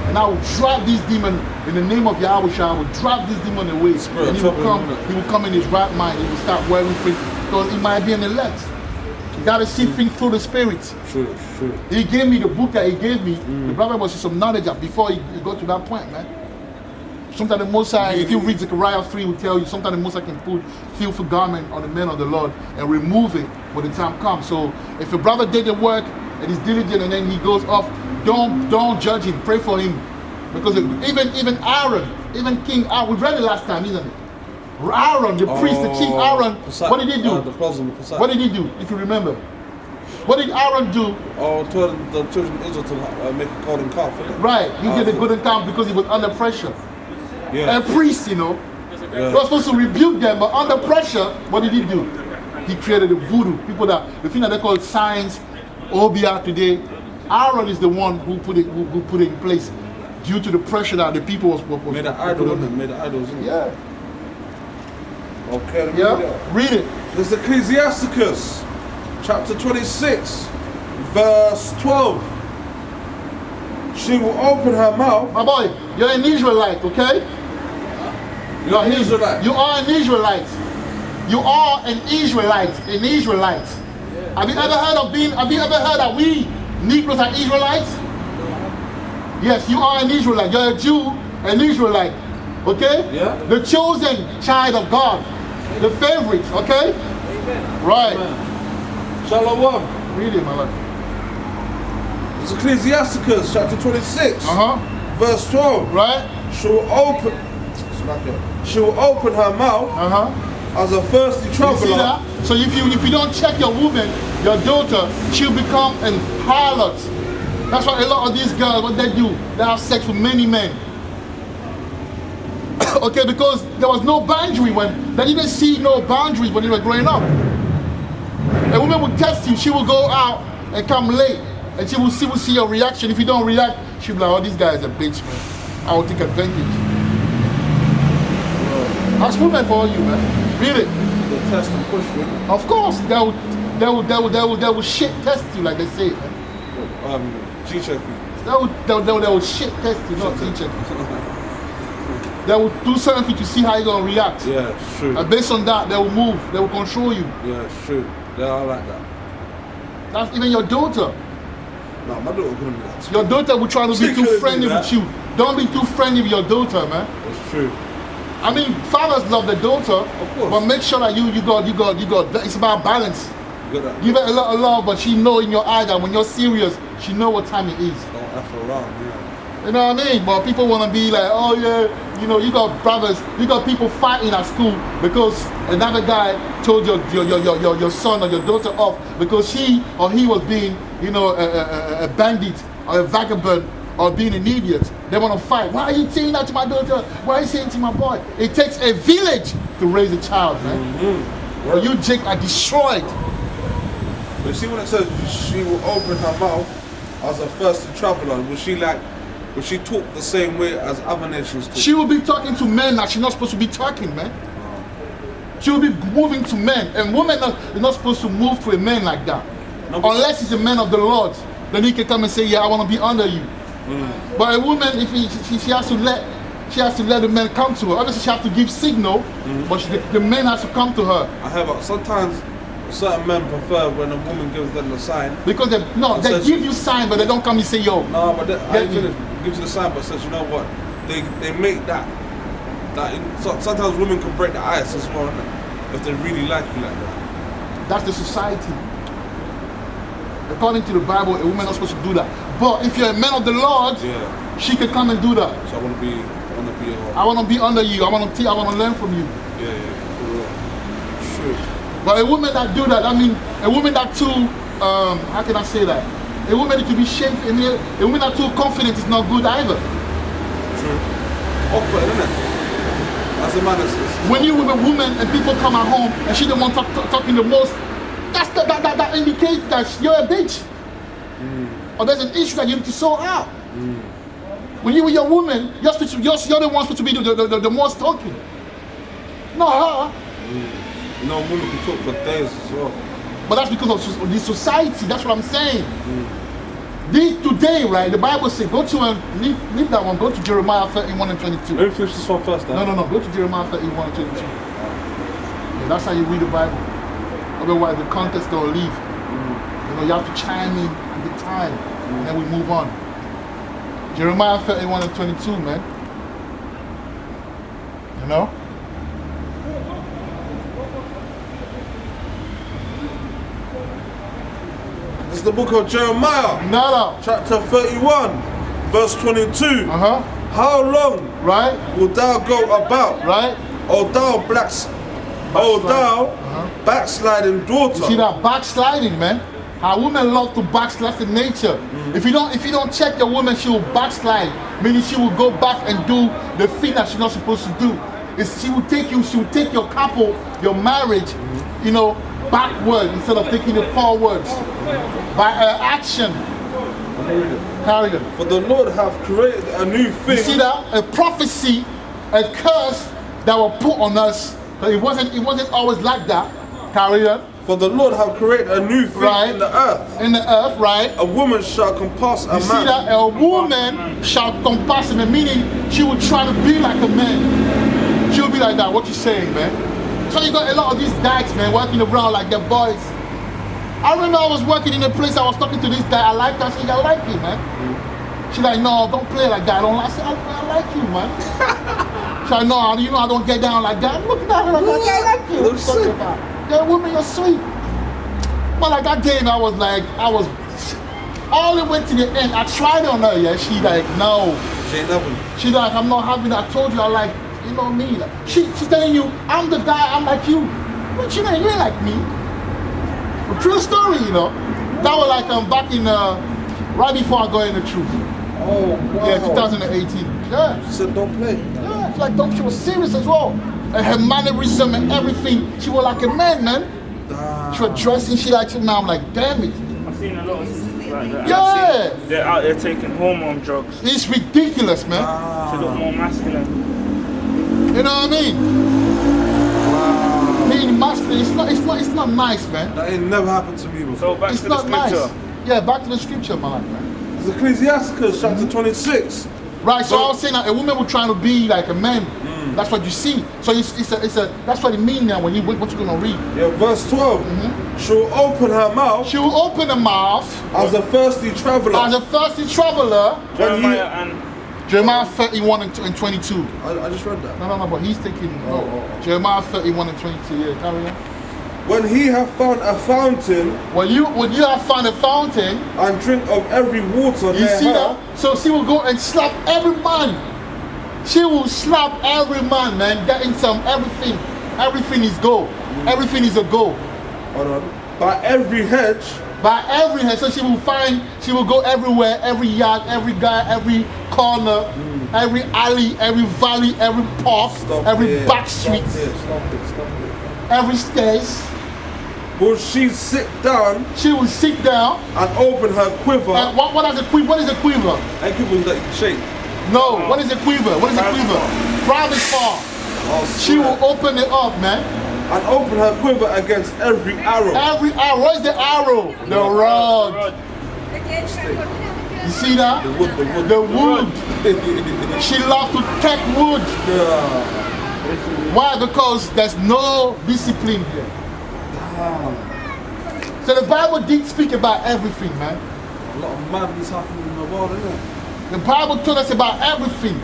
and I will drive this demon in the name of Yahweh. I will drive this demon away. Spirit, and he will come. He will come in his right mind. He will start wearing things because he might be an elect. You gotta see things through the spirit. True. He gave me the book that he gave me. The brother was some knowledge before he got to that point, man. Sometimes the Most High, if you read Zechariah 3, will tell you sometimes the Most High can put filthy garment on the men of the Lord and remove it when the time comes. So if a brother did the work and he's diligent and then he goes off, don't judge him. Pray for him, because even Aaron, even King Aaron, we read it last time, isn't it? Aaron, the priest, the chief Aaron, what did he do? What did he do, if you remember? What did Aaron do? Oh, told the children of Israel to make a golden calf, innit? Right, he did the golden calf because he was under pressure. Yeah. A priest, you know, he was supposed to rebuke them, but under pressure, what did he do? He created the voodoo. People the thing that they call science, Obia today. Aaron is the one who put it in place due to the pressure that the people was made an idol, made the idols, innit? Yeah. Okay, read it. This is Ecclesiasticus, chapter 26, verse 12. She will open her mouth. My boy, you're an Israelite, okay? You're an Israelite. You are an Israelite. You are an Israelite. An Israelite. Have you ever heard that we Negros are Israelites? Yes, you are an Israelite. You're a Jew, an Israelite. Okay? Yeah. The chosen child of God. The favorite, okay? Amen. Right. Amen. Shalom. Read it, my life. It's Ecclesiasticus chapter 26. Verse 12. Right. She will open her mouth as a thirsty traveler. You see that? So if you don't check your woman, your daughter, she'll become an harlot. That's why a lot of these girls, what they do, they have sex with many men. Okay, because there was no boundary when they didn't see no boundaries when they were growing up. A woman would test you, she will go out and come late, and she will see your reaction. If you don't react, she'll be like, oh, this guy is a bitch, man. I will take advantage. Ask women for you, man. Read it. The test and push you. Of course, they will shit test you, like they say, man. G-check you. They will shit test you, not G-check you. They will do something to see how you're gonna react. Yeah, it's true. And based on that, they will move. They will control you. Yeah, it's true. They are like that. That's even your daughter. No, my daughter couldn't be that. Your daughter will try to be too friendly with you. Don't be too friendly with your daughter, man. It's true. I mean, fathers love the daughter, of course, but make sure that you got. It's about balance. You got that. Give her a lot of love, but she know in your eye that when you're serious, she know what time it is. Don't F around, yeah. You know what I mean? But people want to be like, oh yeah, you know, you got brothers, you got people fighting at school because another guy told your son or your daughter off because she or he was being, you know, a bandit or a vagabond or being an idiot. They want to fight. Why are you saying that to my daughter? Why are you saying to my boy? It takes a village to raise a child, man. Well, you, Jake, are destroyed. But you see when it says she will open her mouth as a thirsty traveler, will she talk the same way as other nations talk? She will be talking to men that she's not supposed to be talking, man. She will be moving to men. And women are not supposed to move to a man like that. No, unless he's a man of the Lord. Then he can come and say, yeah, I want to be under you. But a woman, if she has to let the men come to her. Obviously, she has to give signal, but the man has to come to her. I heard about sometimes certain men prefer when a woman gives them the sign. Because they give you sign, but they don't come and say, yo. No, but gives you the sign, but says, you know what? They make that. Sometimes women can break the ice as well, if they really like you like that. That's the society. According to the Bible, a woman not supposed to do that. But if you're a man of the Lord, she can come and do that. So I want to be under you. I want to learn from you. Yeah, for real. Sure. But a woman that do that, I mean, a woman that too, how can I say that? A woman that to be shameful, a woman that too confident is not good either. True. Awkward, isn't it? As a man, when you with a woman and people come at home and she the one talking the most, that indicates that you're a bitch. Or there's an issue that you need to sort out. When you with your woman, you're the one supposed to be the most talking. Not her. No, women can talk for days as well. But that's because of the society, that's what I'm saying. Today, right, the Bible says, go to and leave that one, go to Jeremiah 31 and 22. Let me finish this one first, then. No, go to Jeremiah 31 and 22. Yeah, that's how you read the Bible. Otherwise, the context gonna leave. You know, you have to chime in at the time, and then we move on. Jeremiah 31 and 22, man. You know? This is the book of Jeremiah. Chapter 31, verse 22. How long will thou go about? O thou backsliding daughter. You see that backsliding, man? How women love to backslide. That's the nature. If you don't check your woman, she will backslide. Meaning she will go back and do the thing that she's not supposed to do. She will take your couple, your marriage, you know, backward instead of taking it forwards. By her action. Carry on. For the Lord hath created a new thing. You see that? A prophecy, a curse that will put on us. But it wasn't always like that. Carry on. For the Lord hath created a new thing in the earth. In the earth, right? A woman shall compass a man. You see that? A woman shall compass a man, meaning she will try to be like a man. She'll be like that. What you saying, man? So you got a lot of these guys, man, walking around like the boys. I remember I was working in a place, I was talking to this guy, I like her, I said, I like you, man. She's like, no, don't play like that. I said, I like you, man. She's like, no, you know I don't get down like that. I'm looking at her like, I like you. What are you talking about? Yeah, woman, you're sweet. But like that day, I was all the way to the end. I tried on her, yeah. She like, no. She ain't nothing. She like, I'm not having that. I told you I like, you know me. Like, she's telling you, I'm the guy, I'm like you. But you ain't like me. True story, you know. That was like back in right before I got in the truth. Oh wow. Yeah, 2018. Yeah. She said don't play. Yeah, it's like she was serious as well. And her mannerism and everything, she was like a man. She was dressing, she like now I'm like, damn it. I've seen a lot of sisters like that. Yeah. They're out there taking hormone drugs. It's ridiculous, man. To look more masculine. You know what I mean? Being masculine, it's not nice, man. That ain't never happened to me before. So back it's to not the scripture. Nice. Yeah, back to the scripture, man. It's Ecclesiastes chapter 26. Right, so I was saying that a woman was trying to be like a man. That's what you see. So that's what it means now when what you're gonna read. Yeah, verse 12. She'll open her mouth. She will open her mouth as a thirsty traveler. As a thirsty traveler. Jeremiah 31 and 22. I just read that. No, but he's thinking, Jeremiah 31 and 22, yeah, carry on. When he hath found a fountain. When you have found a fountain. And drink of every water you see that? So she will go and slap every man. She will slap every man, man, getting some everything. Everything is gold. Everything is a goal. Hold on. By every hedge. By every hedge. So she will go everywhere, every yard, every guy, every corner, every alley, every valley, every path, every back street. Stop it. Every stairs. Will she sit down? She will sit down and open her quiver. And what is a quiver? What is a quiver? A quiver is like shape. No, what is a quiver? What is a quiver? Private part. She will open it up, man. And open her quiver against every arrow. Every arrow. What is the arrow? The rod. You see that? The wood. She loves to take wood. Yeah. Why? Because there's no discipline here. So the Bible did speak about everything, man. A lot of madness happening in the world, isn't it? The Bible told us about everything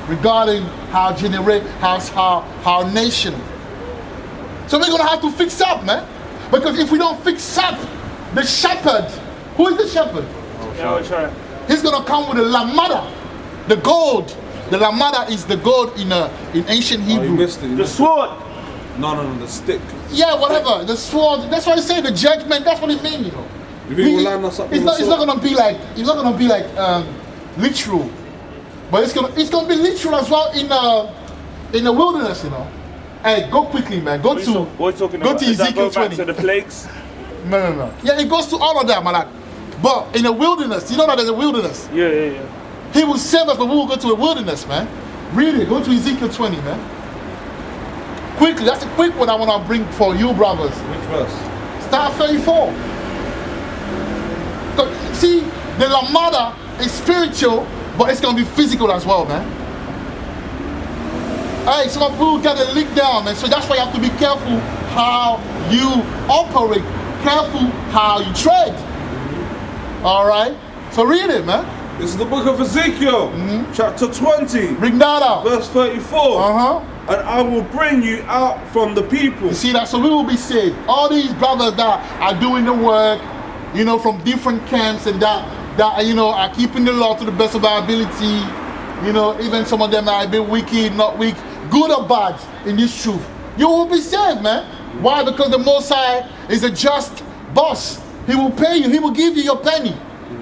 regarding our nation. So we're gonna have to fix up, man. Because if we don't fix up, the shepherd, who is the shepherd? He's gonna come with a Lamada, the gold. The Lamada is the gold in ancient Hebrew. The sword. No, the stick. Yeah, whatever. The sword. That's why I say the judgment. That's what it means, you know. It's not gonna be like literal, but it's gonna be literal as well in the wilderness, you know. Hey, go quickly, man. Go to Ezekiel 20. To the plagues. No. Yeah, it goes to all of that, man. But in the wilderness, you know that there's a wilderness. Yeah. He will save us, but we will go to a wilderness, man. Read it. Go to Ezekiel 20, man. Quickly, that's a quick one I want to bring for you, brothers. Which verse? Start 34. See, the Lamada is spiritual, but it's going to be physical as well, man. Hey, some people got a leak down, man. So that's why you have to be careful how you operate. Careful how you tread. All right? So read it, man. This is the book of Ezekiel, chapter 20. Bring that out. Verse 34. And I will bring you out from the people. You see that? So we will be saved. All these brothers that are doing the work, you know, from different camps and that you know, are keeping the law to the best of our ability. You know, even some of them might be wicked, not weak, good or bad in this truth. You will be saved, man. Why? Because the Most High is a just boss. He will pay you. He will give you your penny.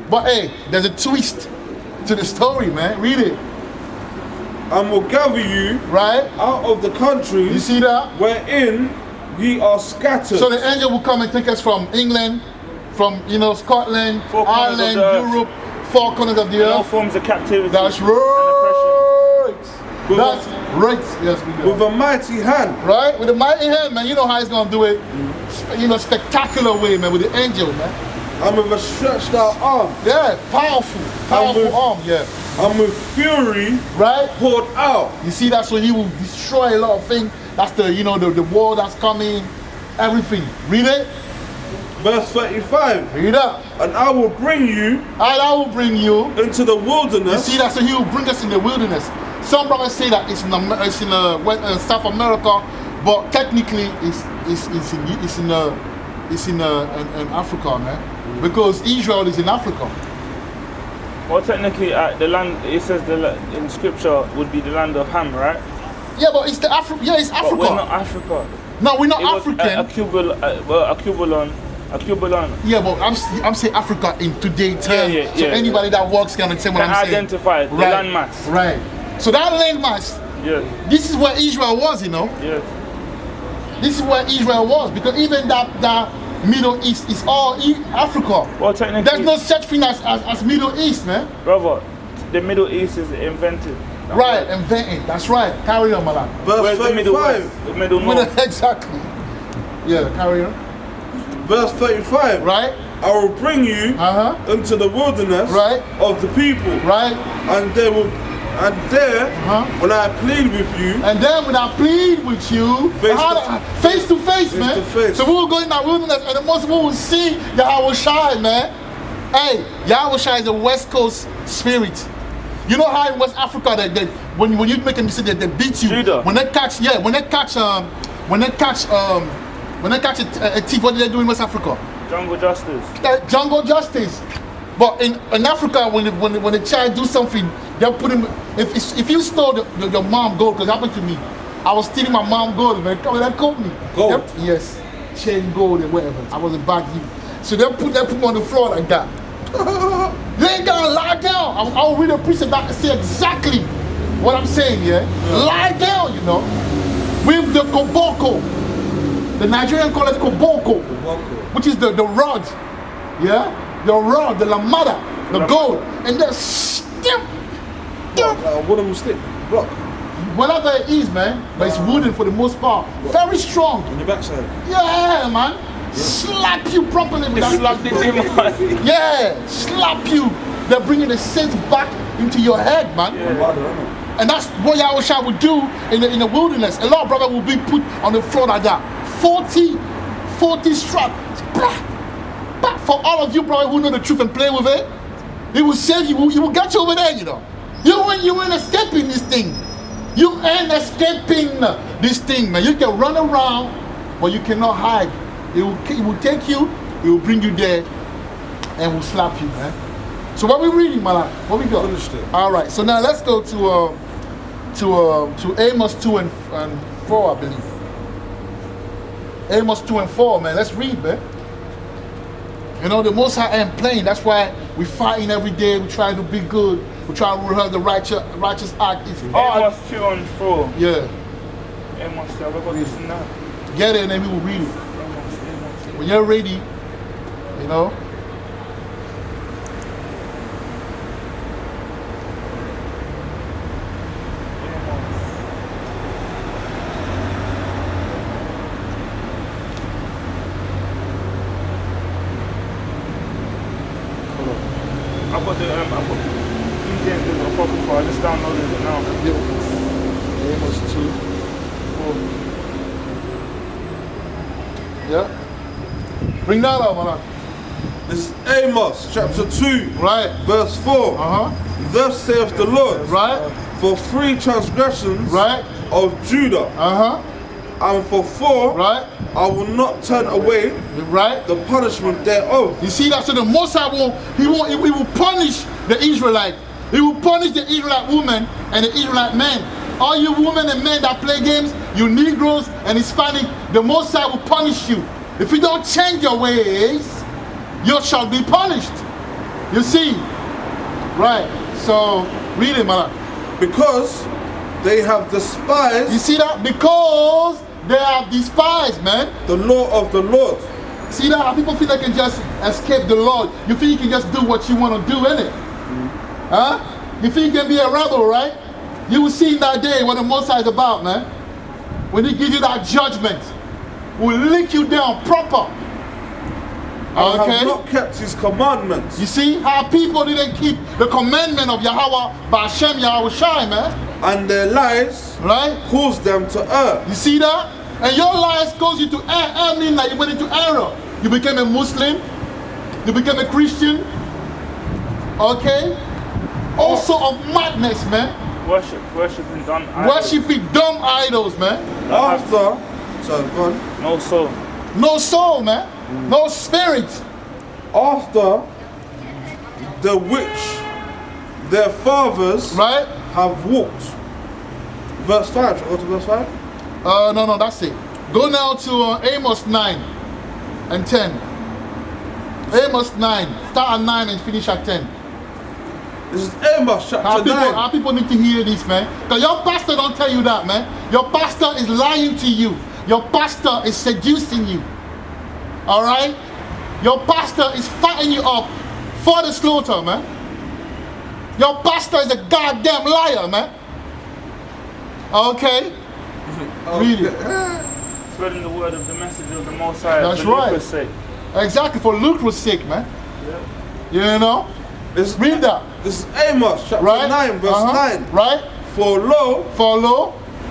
But hey, there's a twist to the story, man. Read it. And will gather you out of the countries. You see that? Wherein ye are scattered. So the angel will come and take us from England, from Scotland, Ireland, Europe, 4 corners of the earth. All forms of captivity. That's right. That's right. Yes, we do. With a mighty hand. Right? With a mighty hand, man. You know how he's gonna do it. You know, spectacular way, man, with the angel, man. And with a stretched out arm. Yeah, powerful arm, yeah. And with fury poured out. You see that? So he will destroy a lot of things. That's the, you know, the war that's coming, everything. Read it. Verse 35. Read up. And I will bring you. And I will bring you into the wilderness. You see that? So he will bring us in the wilderness. Some brothers say that it's in South America, but technically it's in Africa, man. Because Israel is in Africa. Well, technically, the land, it says in scripture would be the land of Ham, right? Yeah, but it's it's Africa. But we're not Africa. No, we're not African. A Cubalon. Yeah, but I'm saying Africa in today term. So anybody that walks can understand what I'm saying. Identify the landmass. Right. So that landmass. Yeah. This is where Israel was, you know. Yeah. This is where Israel was, because even that Middle East is all Africa. Well, technically, there's no such thing as Middle East, man. Brother, the Middle East is invented. Right, invented. That's right. Carry on, man. Verse 35. The Middle North. Exactly. Yeah, carry on. Verse 35. Right. I will bring you into the wilderness of the people. Right. And there when I plead with you. And then when I plead with you, face to face, man. So we will go in that wilderness, and the most we will see Yahweh Shai, man. Hey, Yahweh Shai is a West Coast spirit. You know how in West Africa that when you make a mistake, they beat you. Judah. When they catch a thief, what do they do in West Africa? Jungle justice. Jungle justice. But in Africa, when the child do something, they'll put him. If you stole your mom gold, because it happened to me, I was stealing my mom gold, man. They caught me. Gold. Yes, chain gold and whatever. I was a bad youth. So they put me on the floor like that. Lay down, lie down. I'll read a precept that say exactly what I'm saying. Yeah, lie down. You know, with the koboko. The Nigerian call it koboko, which is the rod. Yeah. The rod, the Lamada, the gold, and the stick. Wooden stick, block. Whatever it is, man, but it's wooden for the most part. Very strong. On your backside. Yeah, man. Slap you properly with that. Yeah, slap you. They're bringing the sense back into your head, man. Yeah. And that's what Yahweh Shai would do in the wilderness. A lot of brothers will be put on the floor like that. 40 straps. But for all of you, brother, who know the truth and play with it, He will save you. He will get you over there, you know. You ain't escaping this thing. You ain't escaping this thing, man. You can run around, but you cannot hide. It will take you, it will bring you there, and will slap you, man. So what we reading, man? What we got? Understood. All right. So now let's go to Amos 2 and 4, I believe. Amos 2 and 4, man. Let's read, man. You know, the Most High ain't playing. That's why we fighting every day. We try to be good. We try to rehearse the righteous act. It's hard. Amos 2 and 4. Yeah. Amos 2. I've got this now. Get it and then we will read it. When you're ready, you know. I've got the Apocrypha. I just downloaded it now. Beautiful. Amos 2, 4. Yeah. Bring that up, man. This is Amos chapter 2, right, verse 4. Thus saith the Lord, right, for 3 transgressions, right, of Judah, and for 4, right, I will not turn away, right, the punishment thereof. You see that? So the Most High he will punish the Israelite. He will punish the Israelite woman and the Israelite man. All you women and men that play games, you Negros and Hispanic, the Most High will punish you. If you don't change your ways, you shall be punished. You see? Right. So, read it, man. Because they have despised. You see that? Because they have despised, man, the law of the Lord. See that? How people feel they can just escape the Lord. You think you can just do what you want to do, innit? Huh? You think you can be a rebel, right? You will see in that day what the Most High is about, man. When he gives you that judgment, will lick you down proper. Okay? Have not kept his commandments. You see how people didn't keep the commandment of Yahweh, Ba'ashem Yahweh Shai, man. And their lies, right, caused them to err. You see that? And your lies caused you to err. Err means that you went into error. You became a Muslim. You became a Christian. Okay? Also of madness, man. Worshipping dumb idols. Worshipping dumb idols, man. After, so go on. No soul. No soul, man. No spirit. After the which their fathers, right, have walked. Verse 5. Go to verse 5? No, that's it. Go now to Amos 9 and 10. Amos 9. Start at 9 and finish at 10. This is Amos chapter 9. Our people need to hear this, man. Because your pastor don't tell you that, man. Your pastor is lying to you. Your pastor is seducing you. Alright? Your pastor is fighting you up for the slaughter, man. Your pastor is a goddamn liar, man. Okay? Read it. Spreading the word of the message of the Most High. That's for right. lucre's sake. Exactly, for lucre's sake, man. Yeah. You know? Read that. This is Amos chapter 9, verse 9. Right? For lo,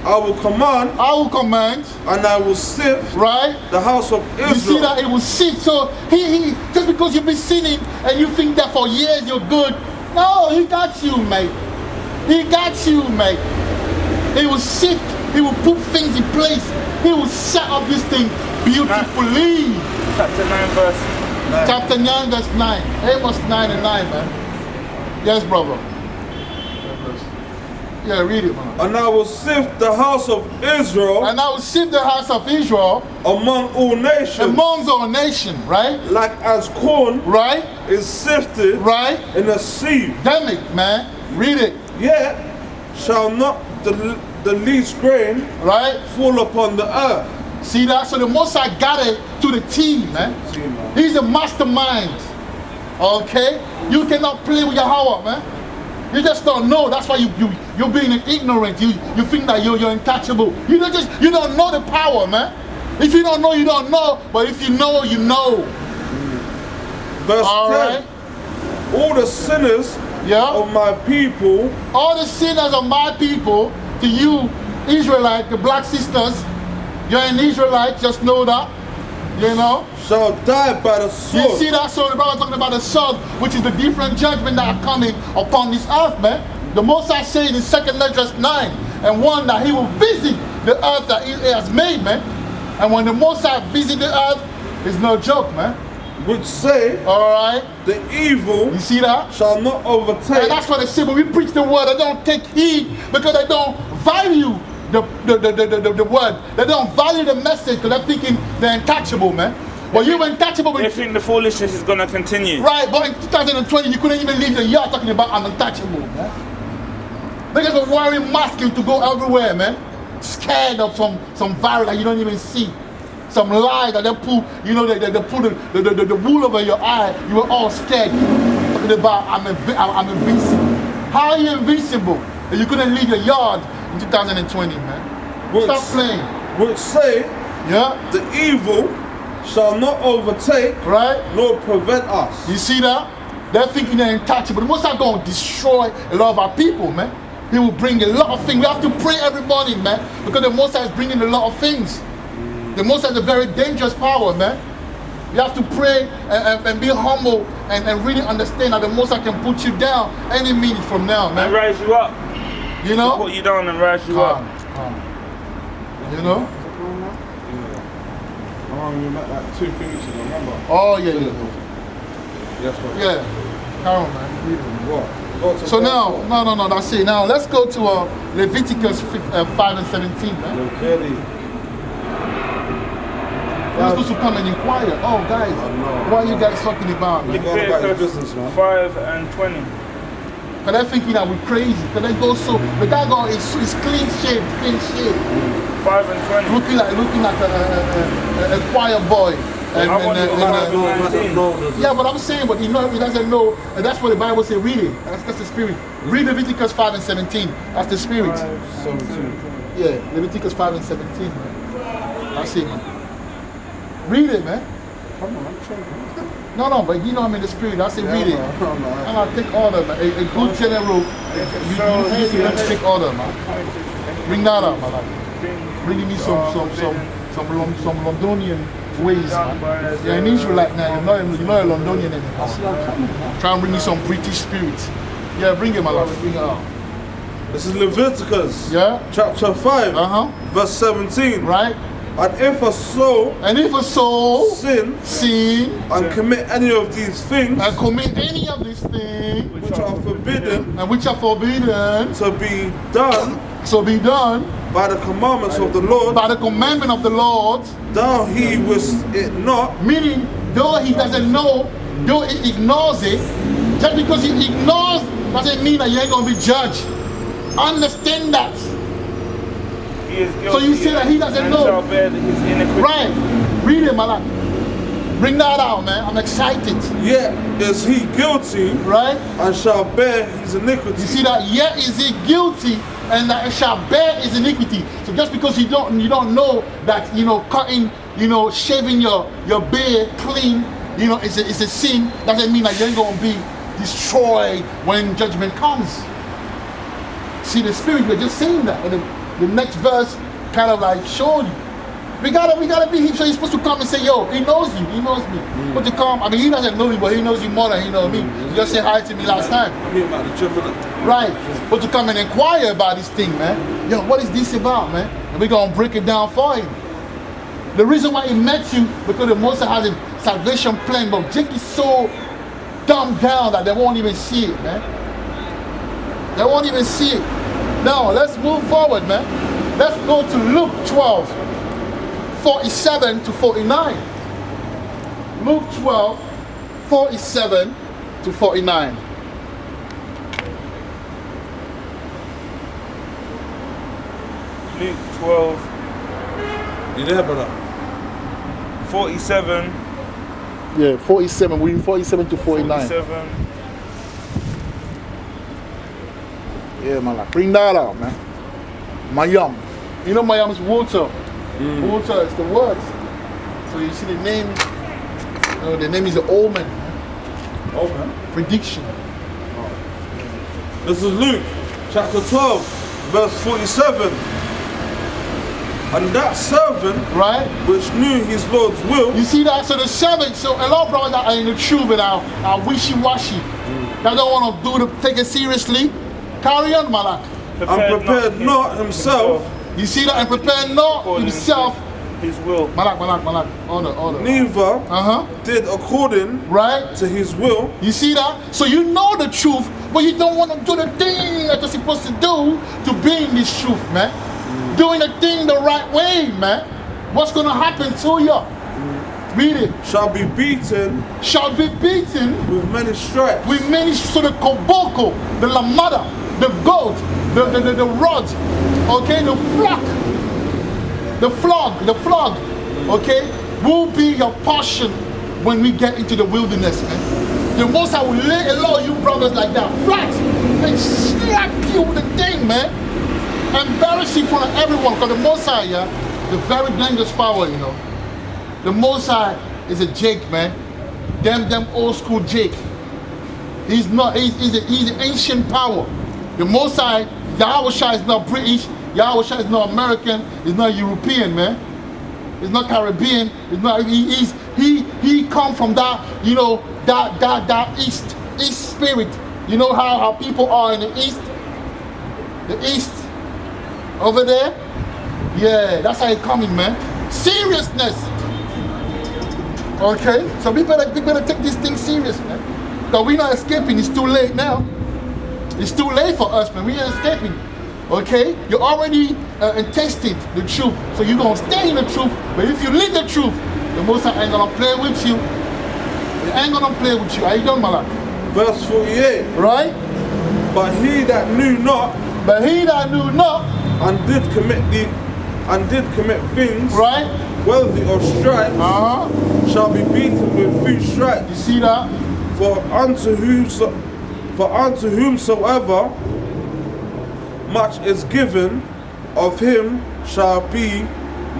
I will command, and I will sift, right, the house of Israel. You see that it will sift. So he just because you've been sinning and you think that for years you're good. No, he got you, mate. He got you, mate. He will sift. He will put things in place. He will set up this thing beautifully. Chapter 9, verse 9. Chapter 9, verse 9. Amos 9 and 9, man. Yes, brother. Yeah, read it, man. And I will sift the house of Israel. And I will sift the house of Israel among all nations. Amongst all nations, right? Like as corn, right, is sifted, right, in a sieve. Damn it, man. Read it. Yet shall not the least grain, right, fall upon the earth. See that? So the Most High got it to the T, man. He's a mastermind. Okay? You cannot play with Yahweh, man. You just don't know. That's why you're being ignorant. You think that you're untouchable. You don't know the power, man. If you don't know, you don't know. But if you know, you know. Verse 10. All the sinners of my people. All the sinners of my people, to you, Israelite, the black sisters, you're an Israelite, just know that. you know, shall die by the sword. You see that? So the Bible talking about the sword, which is the different judgment that are coming upon this earth, man. The Most High said in 2 Negros 9 and 1 that he will visit the earth that he has made, man. And when the Most High visit the earth, it's no joke, man. Which say, alright, the evil, you see that, shall not overtake. And that's what they say when we preach the word, they don't take heed because they don't value the word. They don't value the message because they're thinking they're untouchable, man. Well, you untouchable. They think the foolishness is gonna continue. Right, but in 2020 you couldn't even leave the yard talking about I'm untouchable, man. Niggas are wearing masks to go everywhere, man. Scared of some virus that you don't even see. Some lie that they pull, you know, they pull the wool over your eye. You were all scared. Talking about I'm invincible. How are you invincible? And you couldn't leave your yard in 2020, man. Stop playing. Which say, yeah, the evil shall not overtake, right, nor prevent us. You see that? They're thinking they're untouchable. The Most High going to destroy a lot of our people, man. He will bring a lot of things. We have to pray every morning, man, because the Most High is bringing a lot of things. The Most High is a very dangerous power, man. You have to pray and be humble and really understand that the Most High can put you down any minute from now, man. And rise you up. You know? Put you down and rise you up. You know? We met like 2 weeks ago, remember? Oh, yeah. Yes, right. Yeah. Carol, man. What? So now, no, that's it. Now let's go to Leviticus 5 and 17, man. You're supposed to come and inquire. Oh, guys, what are you guys talking about, man? Leviticus 5 and 20. Because they're thinking that we're crazy. Because they go so, the guy is clean shaved. 5 and 20. Looking like a choir boy. Yeah, but I'm saying, but he doesn't know, and that's what the Bible says. Read it. That's the spirit. Read Leviticus 5 and 17. That's the spirit. 17. Yeah, Leviticus 5 and 17. Man. That's it, man. Read it, man. Come on, I'm trying. No, but you know I'm in the spirit. I say read it. And I take order, man. A good general, you have to take order, man. Bring that up, man. Bring me some Londonian ways, man. You're an Israelite now. You're not a Londonian anymore. Try and bring me some British spirit. Yeah, bring it, my love. Bring it out. This is Leviticus, chapter 5, verse 17. Right. And if a soul sin and commit any of these things, which are forbidden, to be done, by the commandments of the Lord, though he wished it not, meaning though he doesn't know, though he ignores it, just because he ignores doesn't mean that you ain't gonna be judged. Understand that. So you say that he doesn't know. Right. Read it, my lad. Bring that out, man. I'm excited. Yet is he guilty, right? And shall bear his iniquity. You see that? Yet is he guilty, and that shall bear his iniquity. So just because you don't know that, cutting, shaving your beard clean, it's a sin, doesn't mean that you ain't gonna be destroyed when judgment comes. See, the spirit, we're just saying that. The next verse kind of like showed you. We gotta be him. So he's supposed to come and say, yo, he knows you, he knows me. But to come, I mean, he doesn't know me, but he knows you more than he knows me. You just said hi to me last time. Right. But to come and inquire about this thing, man. Yo, what is this about, man? And we're gonna break it down for him. The reason why he met you, because the Most High has a salvation plan, but Jake is so dumbed down that they won't even see it, man. They won't even see it. Now, let's move forward, man. Let's go to Luke 12, 47 to 49. Luke 12, 47 to 49. Luke 12. You there, brother? 47. Yeah, 47. We're 47 to 49. 47. Yeah, man, bring that out, man. Mayam. You know Mayam is water. Water is the word. So you see the name, the name is the omen. Omen? Prediction. This is Luke chapter 12, verse 47. And that servant, right, which knew his Lord's will. You see that? So the servant, so a lot of brothers that are in the truth and are wishy-washy. That don't want to take it seriously. Carry on, Malak. And prepared not himself. You see that? And prepared not himself. His will. Malak. Order. Neither did according to his will. You see that? So you know the truth, but you don't want to do the thing that you're supposed to do to be in this truth, man. Doing the thing the right way, man. What's going to happen to you? Read it. Shall be beaten. Shall be beaten. With many stripes. With many, so the koboko, the lamada, the goad, the rod, okay, the flog, okay, will be your portion when we get into the wilderness, man. The Most High will lay a lot of you brothers like that, flat, and slap you with the thing, man. Embarrass you in front of everyone, because the Most High, the very dangerous power, you know. The Most High is a Jake, man. Them old school Jake. He's not, he's an ancient power. The Most High, Yahushua is not British, Yahushua is not American, he's not European, man. He's not Caribbean, he's not, he come from that, you know, that east spirit. You know how people are in the east? The east, over there? Yeah, that's how it coming, man. Seriousness. Okay, so we better take this thing serious, man. Because we're not escaping, it's too late now. It's too late for us, man. We ain't escaping. Okay? You already tasted the truth. So you're going to stay in the truth. But if you leave the truth, the Most High ain't going to play with you. He ain't going to play with you. Are you done, Malak? Verse 48. Right? But he that knew not. And did commit things. Right? Worthy of stripes. Shall be beaten with few stripes. You see that? For unto whomsoever much is given, of him shall be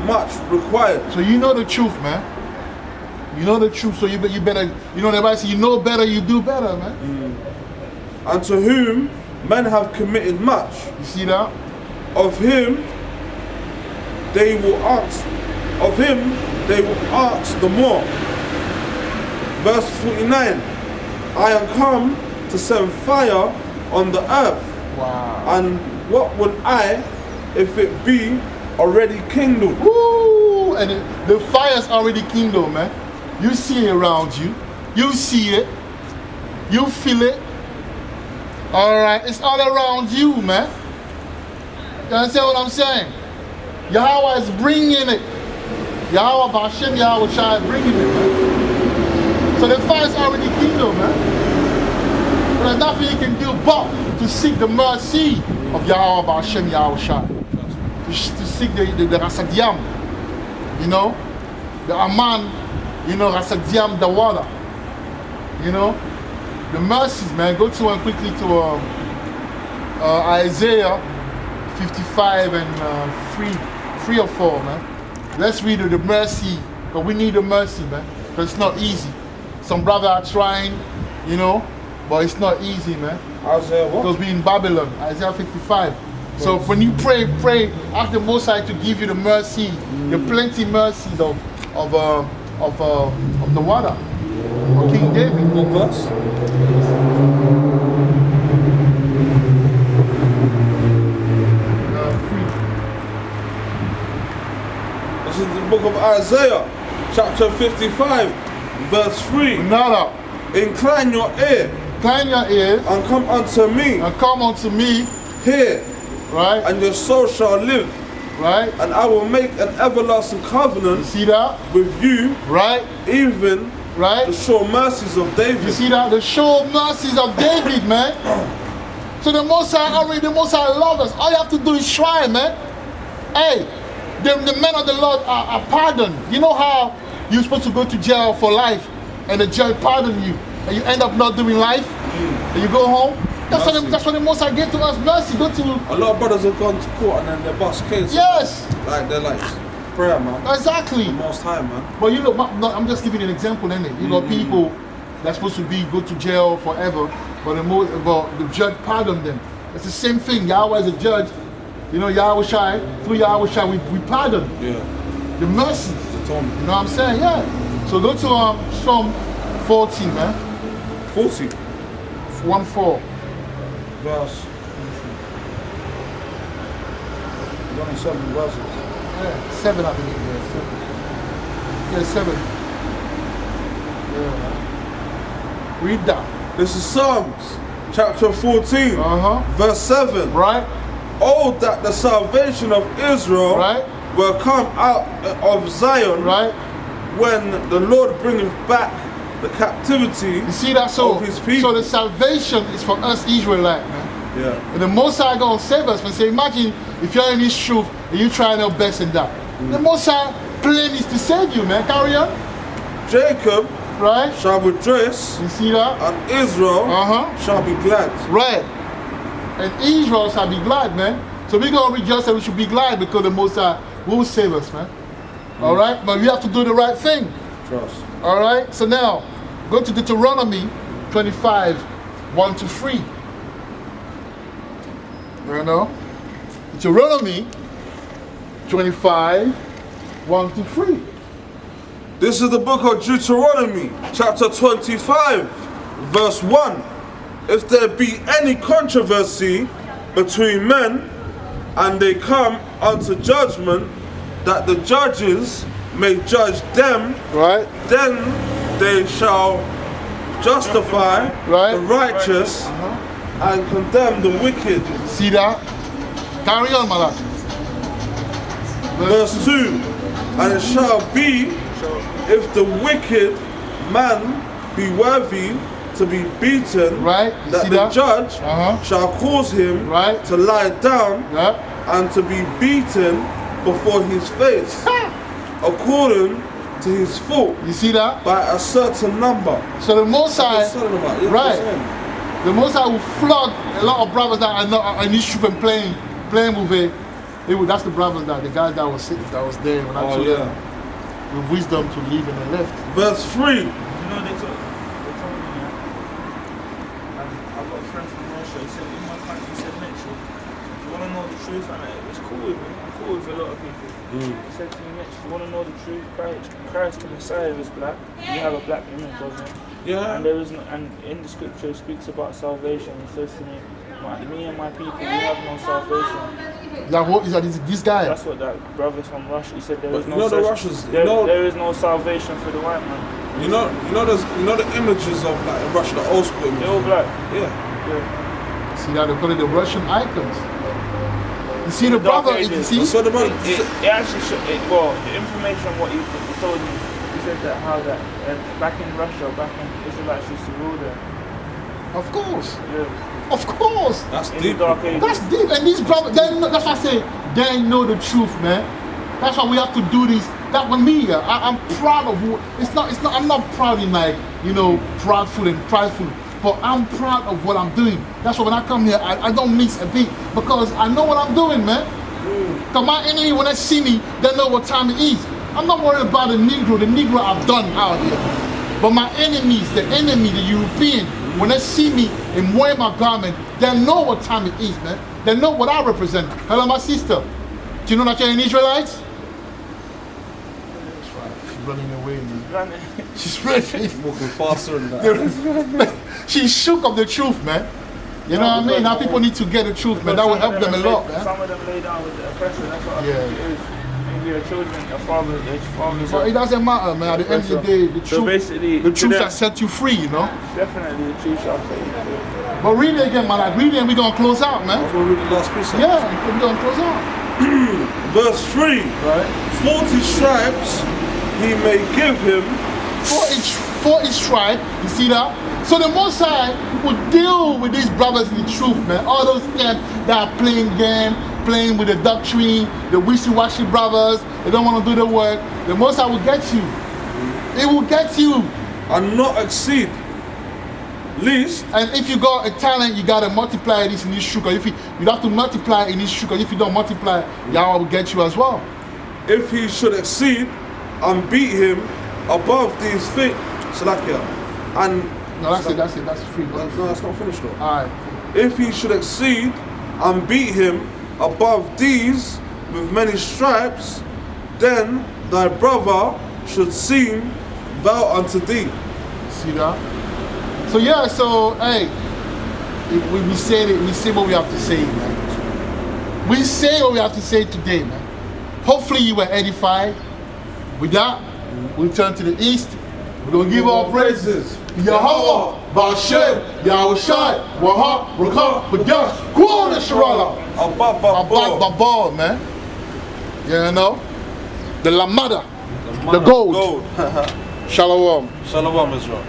much required. So you know the truth, man. You know the truth, so you better, you know, everybody say you know better, you do better, man. And to whom men have committed much. You see that? Of him they will ask the more. Verse 49. I am come to send fire on the earth. Wow. And what would I if it be already kindled? Woo! And the fire's already kindled, man. You see it around you. You see it. You feel it. Alright, it's all around you, man. You understand what I'm saying? Yahweh is bringing it. Yahweh Bashem, Yahweh Shai is bringing it, man. So the fire's already kindled, man. But there's nothing you can do but to seek the mercy of Yahweh Bashem, Yahweh Shai. To seek the Rasadiam, you know, the Aman, you know, Rasadiam, the water, you know, the mercies, man. Go to quickly to Isaiah 55 and 3 or 4, man. Let's read the mercy, but we need the mercy, man, because it's not easy. Some brothers are trying, you know, but it's not easy, man. Isaiah what? Because we're in Babylon, Isaiah 55. So when you pray, ask the Most High to give you the mercy, the plenty mercies of the water, of King David. What verse? This is the book of Isaiah, chapter 55, verse 3. Nada. Incline your ear. Incline your ears. And come unto me. And come unto me. Hear. Right. And your soul shall live. Right. And I will make an everlasting covenant. You see that? With you. Right. Even. Right. The sure mercies of David. You see that? The sure mercies of David, man. So the Most High love us. All you have to do is try, man. Hey, the men of the Lord are pardoned. You know how you're supposed to go to jail for life and the judge pardon you and you end up not doing life and you go home? That's what the Most High gave to us, mercy. Go to a lot of brothers have gone to court and then they bust cases. Yes. Like they're like prayer, man. Exactly. The Most High, man. But you know, I'm just giving you an example, innit? You know, people that's supposed to go to jail forever, but the judge pardoned them. It's the same thing. Yahweh is a judge. You know, Yahweh Shai, through Yahweh Shai, we pardon. Yeah. The mercy. The atonement. You know what I'm saying? Yeah. So go to Psalm 14, man. 40. 1:4. Verse. There's only 7 verses. Yeah, 7 I believe. Yeah, 7. Yeah, man. Read that. This is Psalms, chapter 14, verse 7. Right. Oh, that the salvation of Israel will come out of Zion, when the Lord bringeth back the captivity, you see that? So, of his people. So the salvation is for us Israelites, man. Yeah. And the Most High gonna save us. Man, say, imagine if you're in this truth and you trying your best in that. The Most High plan is to save you, man. Carry on. Jacob shall rejoice, you see that? And Israel shall be glad. Right. And Israel shall be glad, man. So we're gonna rejoice and we should be glad because the Most High will save us, man. All right, but we have to do the right thing. Trust. All right. So now, go to Deuteronomy 25, 1-3. You know, Deuteronomy 25, 1-3. This is the book of Deuteronomy, chapter 25, verse 1. If there be any controversy between men, and they come unto judgment, that the judges may judge them, then they shall justify the righteous and condemn the wicked. See that? Carry on, Malak. Verse 2. And it shall be, if the wicked man be worthy to be beaten, that the judge shall cause him to lie down and to be beaten before his face, according to his fault. You see that? By a certain number. So the Most High, the Most High will flog a lot of brothers that are not in this truth and playing with it. That's the brothers that the guys that was sitting, that was there when I told them with wisdom to leave and they left. Verse 3. You know, they told me, I've got a friend from Russia. He said, in my country, he said, Mitch, you want to know the truth? And it's cool with me. I'm cool with a lot of people. He said to me, Mitch, you want to know the truth? Christ the Messiah is black. You have a black image of him. Yeah. And there is no, and in the scripture it speaks about salvation. He says to me, me and my people, we have no salvation. Like what is that? This guy? That's what that brothers from Russia. He said there is no. You know the Russians. There is no salvation for the white man. You know the images of like in Russia, the old school images. They're all black. Yeah. See that they call it the Russian icons. You see the brother. You see. So the it actually well, the information what he told me. He said that how that back in Russia, back in Israelites used to rule there. Of course. Yeah. Of course. That's deep. That's deep. And these brothers, that's why I say they know the truth, man. That's why we have to do this. That with me, I'm proud of who. It's not. I'm not proud in like prideful and prideful. But I'm proud of what I'm doing. That's why when I come here, I don't miss a beat because I know what I'm doing, man. Cause my enemy, when they see me, they know what time it is. I'm not worried about the Negro. The Negro I've done out here. But my enemies, the European, when they see me in wearing my garment, they know what time it is, man. They know what I represent. Hello, my sister. Do you know that you're an Israelite? That's right. She's running away, man. She's running. She's walking faster than that. She's shook of the truth, man. You know what I mean? Now people need to get the truth, man. That will help them a lot, man. Some of them lay down with the oppressor. That's what I think it is. Your children, your fathers. But it doesn't matter, man. At the end of the day, the truth that set you free, you know? Definitely, the truth shall set you free. But read it again, man. Read it and we're going to close out, man. I'm going to read the last piece. Yeah, we're going to close out. Verse 3. 40 stripes he may give him. For each tribe, you see that? So the Most High will deal with these brothers in the truth, man. All those camps that are playing game, playing with the doctrine, the wishy-washy brothers, they don't want to do the work. The Most High will get you. It will get you. And not exceed. Least. And if you got a talent, you got to multiply this in this sugar. If you have to multiply in this sugar. If you don't multiply, Yahweh will get you as well. If he should exceed and beat him above these feet, Salakia. And no, that's free. No, that's not finished though. Alright. If he should exceed and beat him above these with many stripes, then thy brother should seem thou unto thee. See that? So yeah, so hey, we said it, we say what we have to say, man. We say what we have to say today, man. Hopefully you were edified. With that, we turn to the east. We're gonna give our praises. Yahweh, Ba'ashem, Yahushai, Wahab, Rakah, Badash, Kuala Sharala. Abba, man. You know? The Lamada, the Goad. Shalom. Shalom Israel.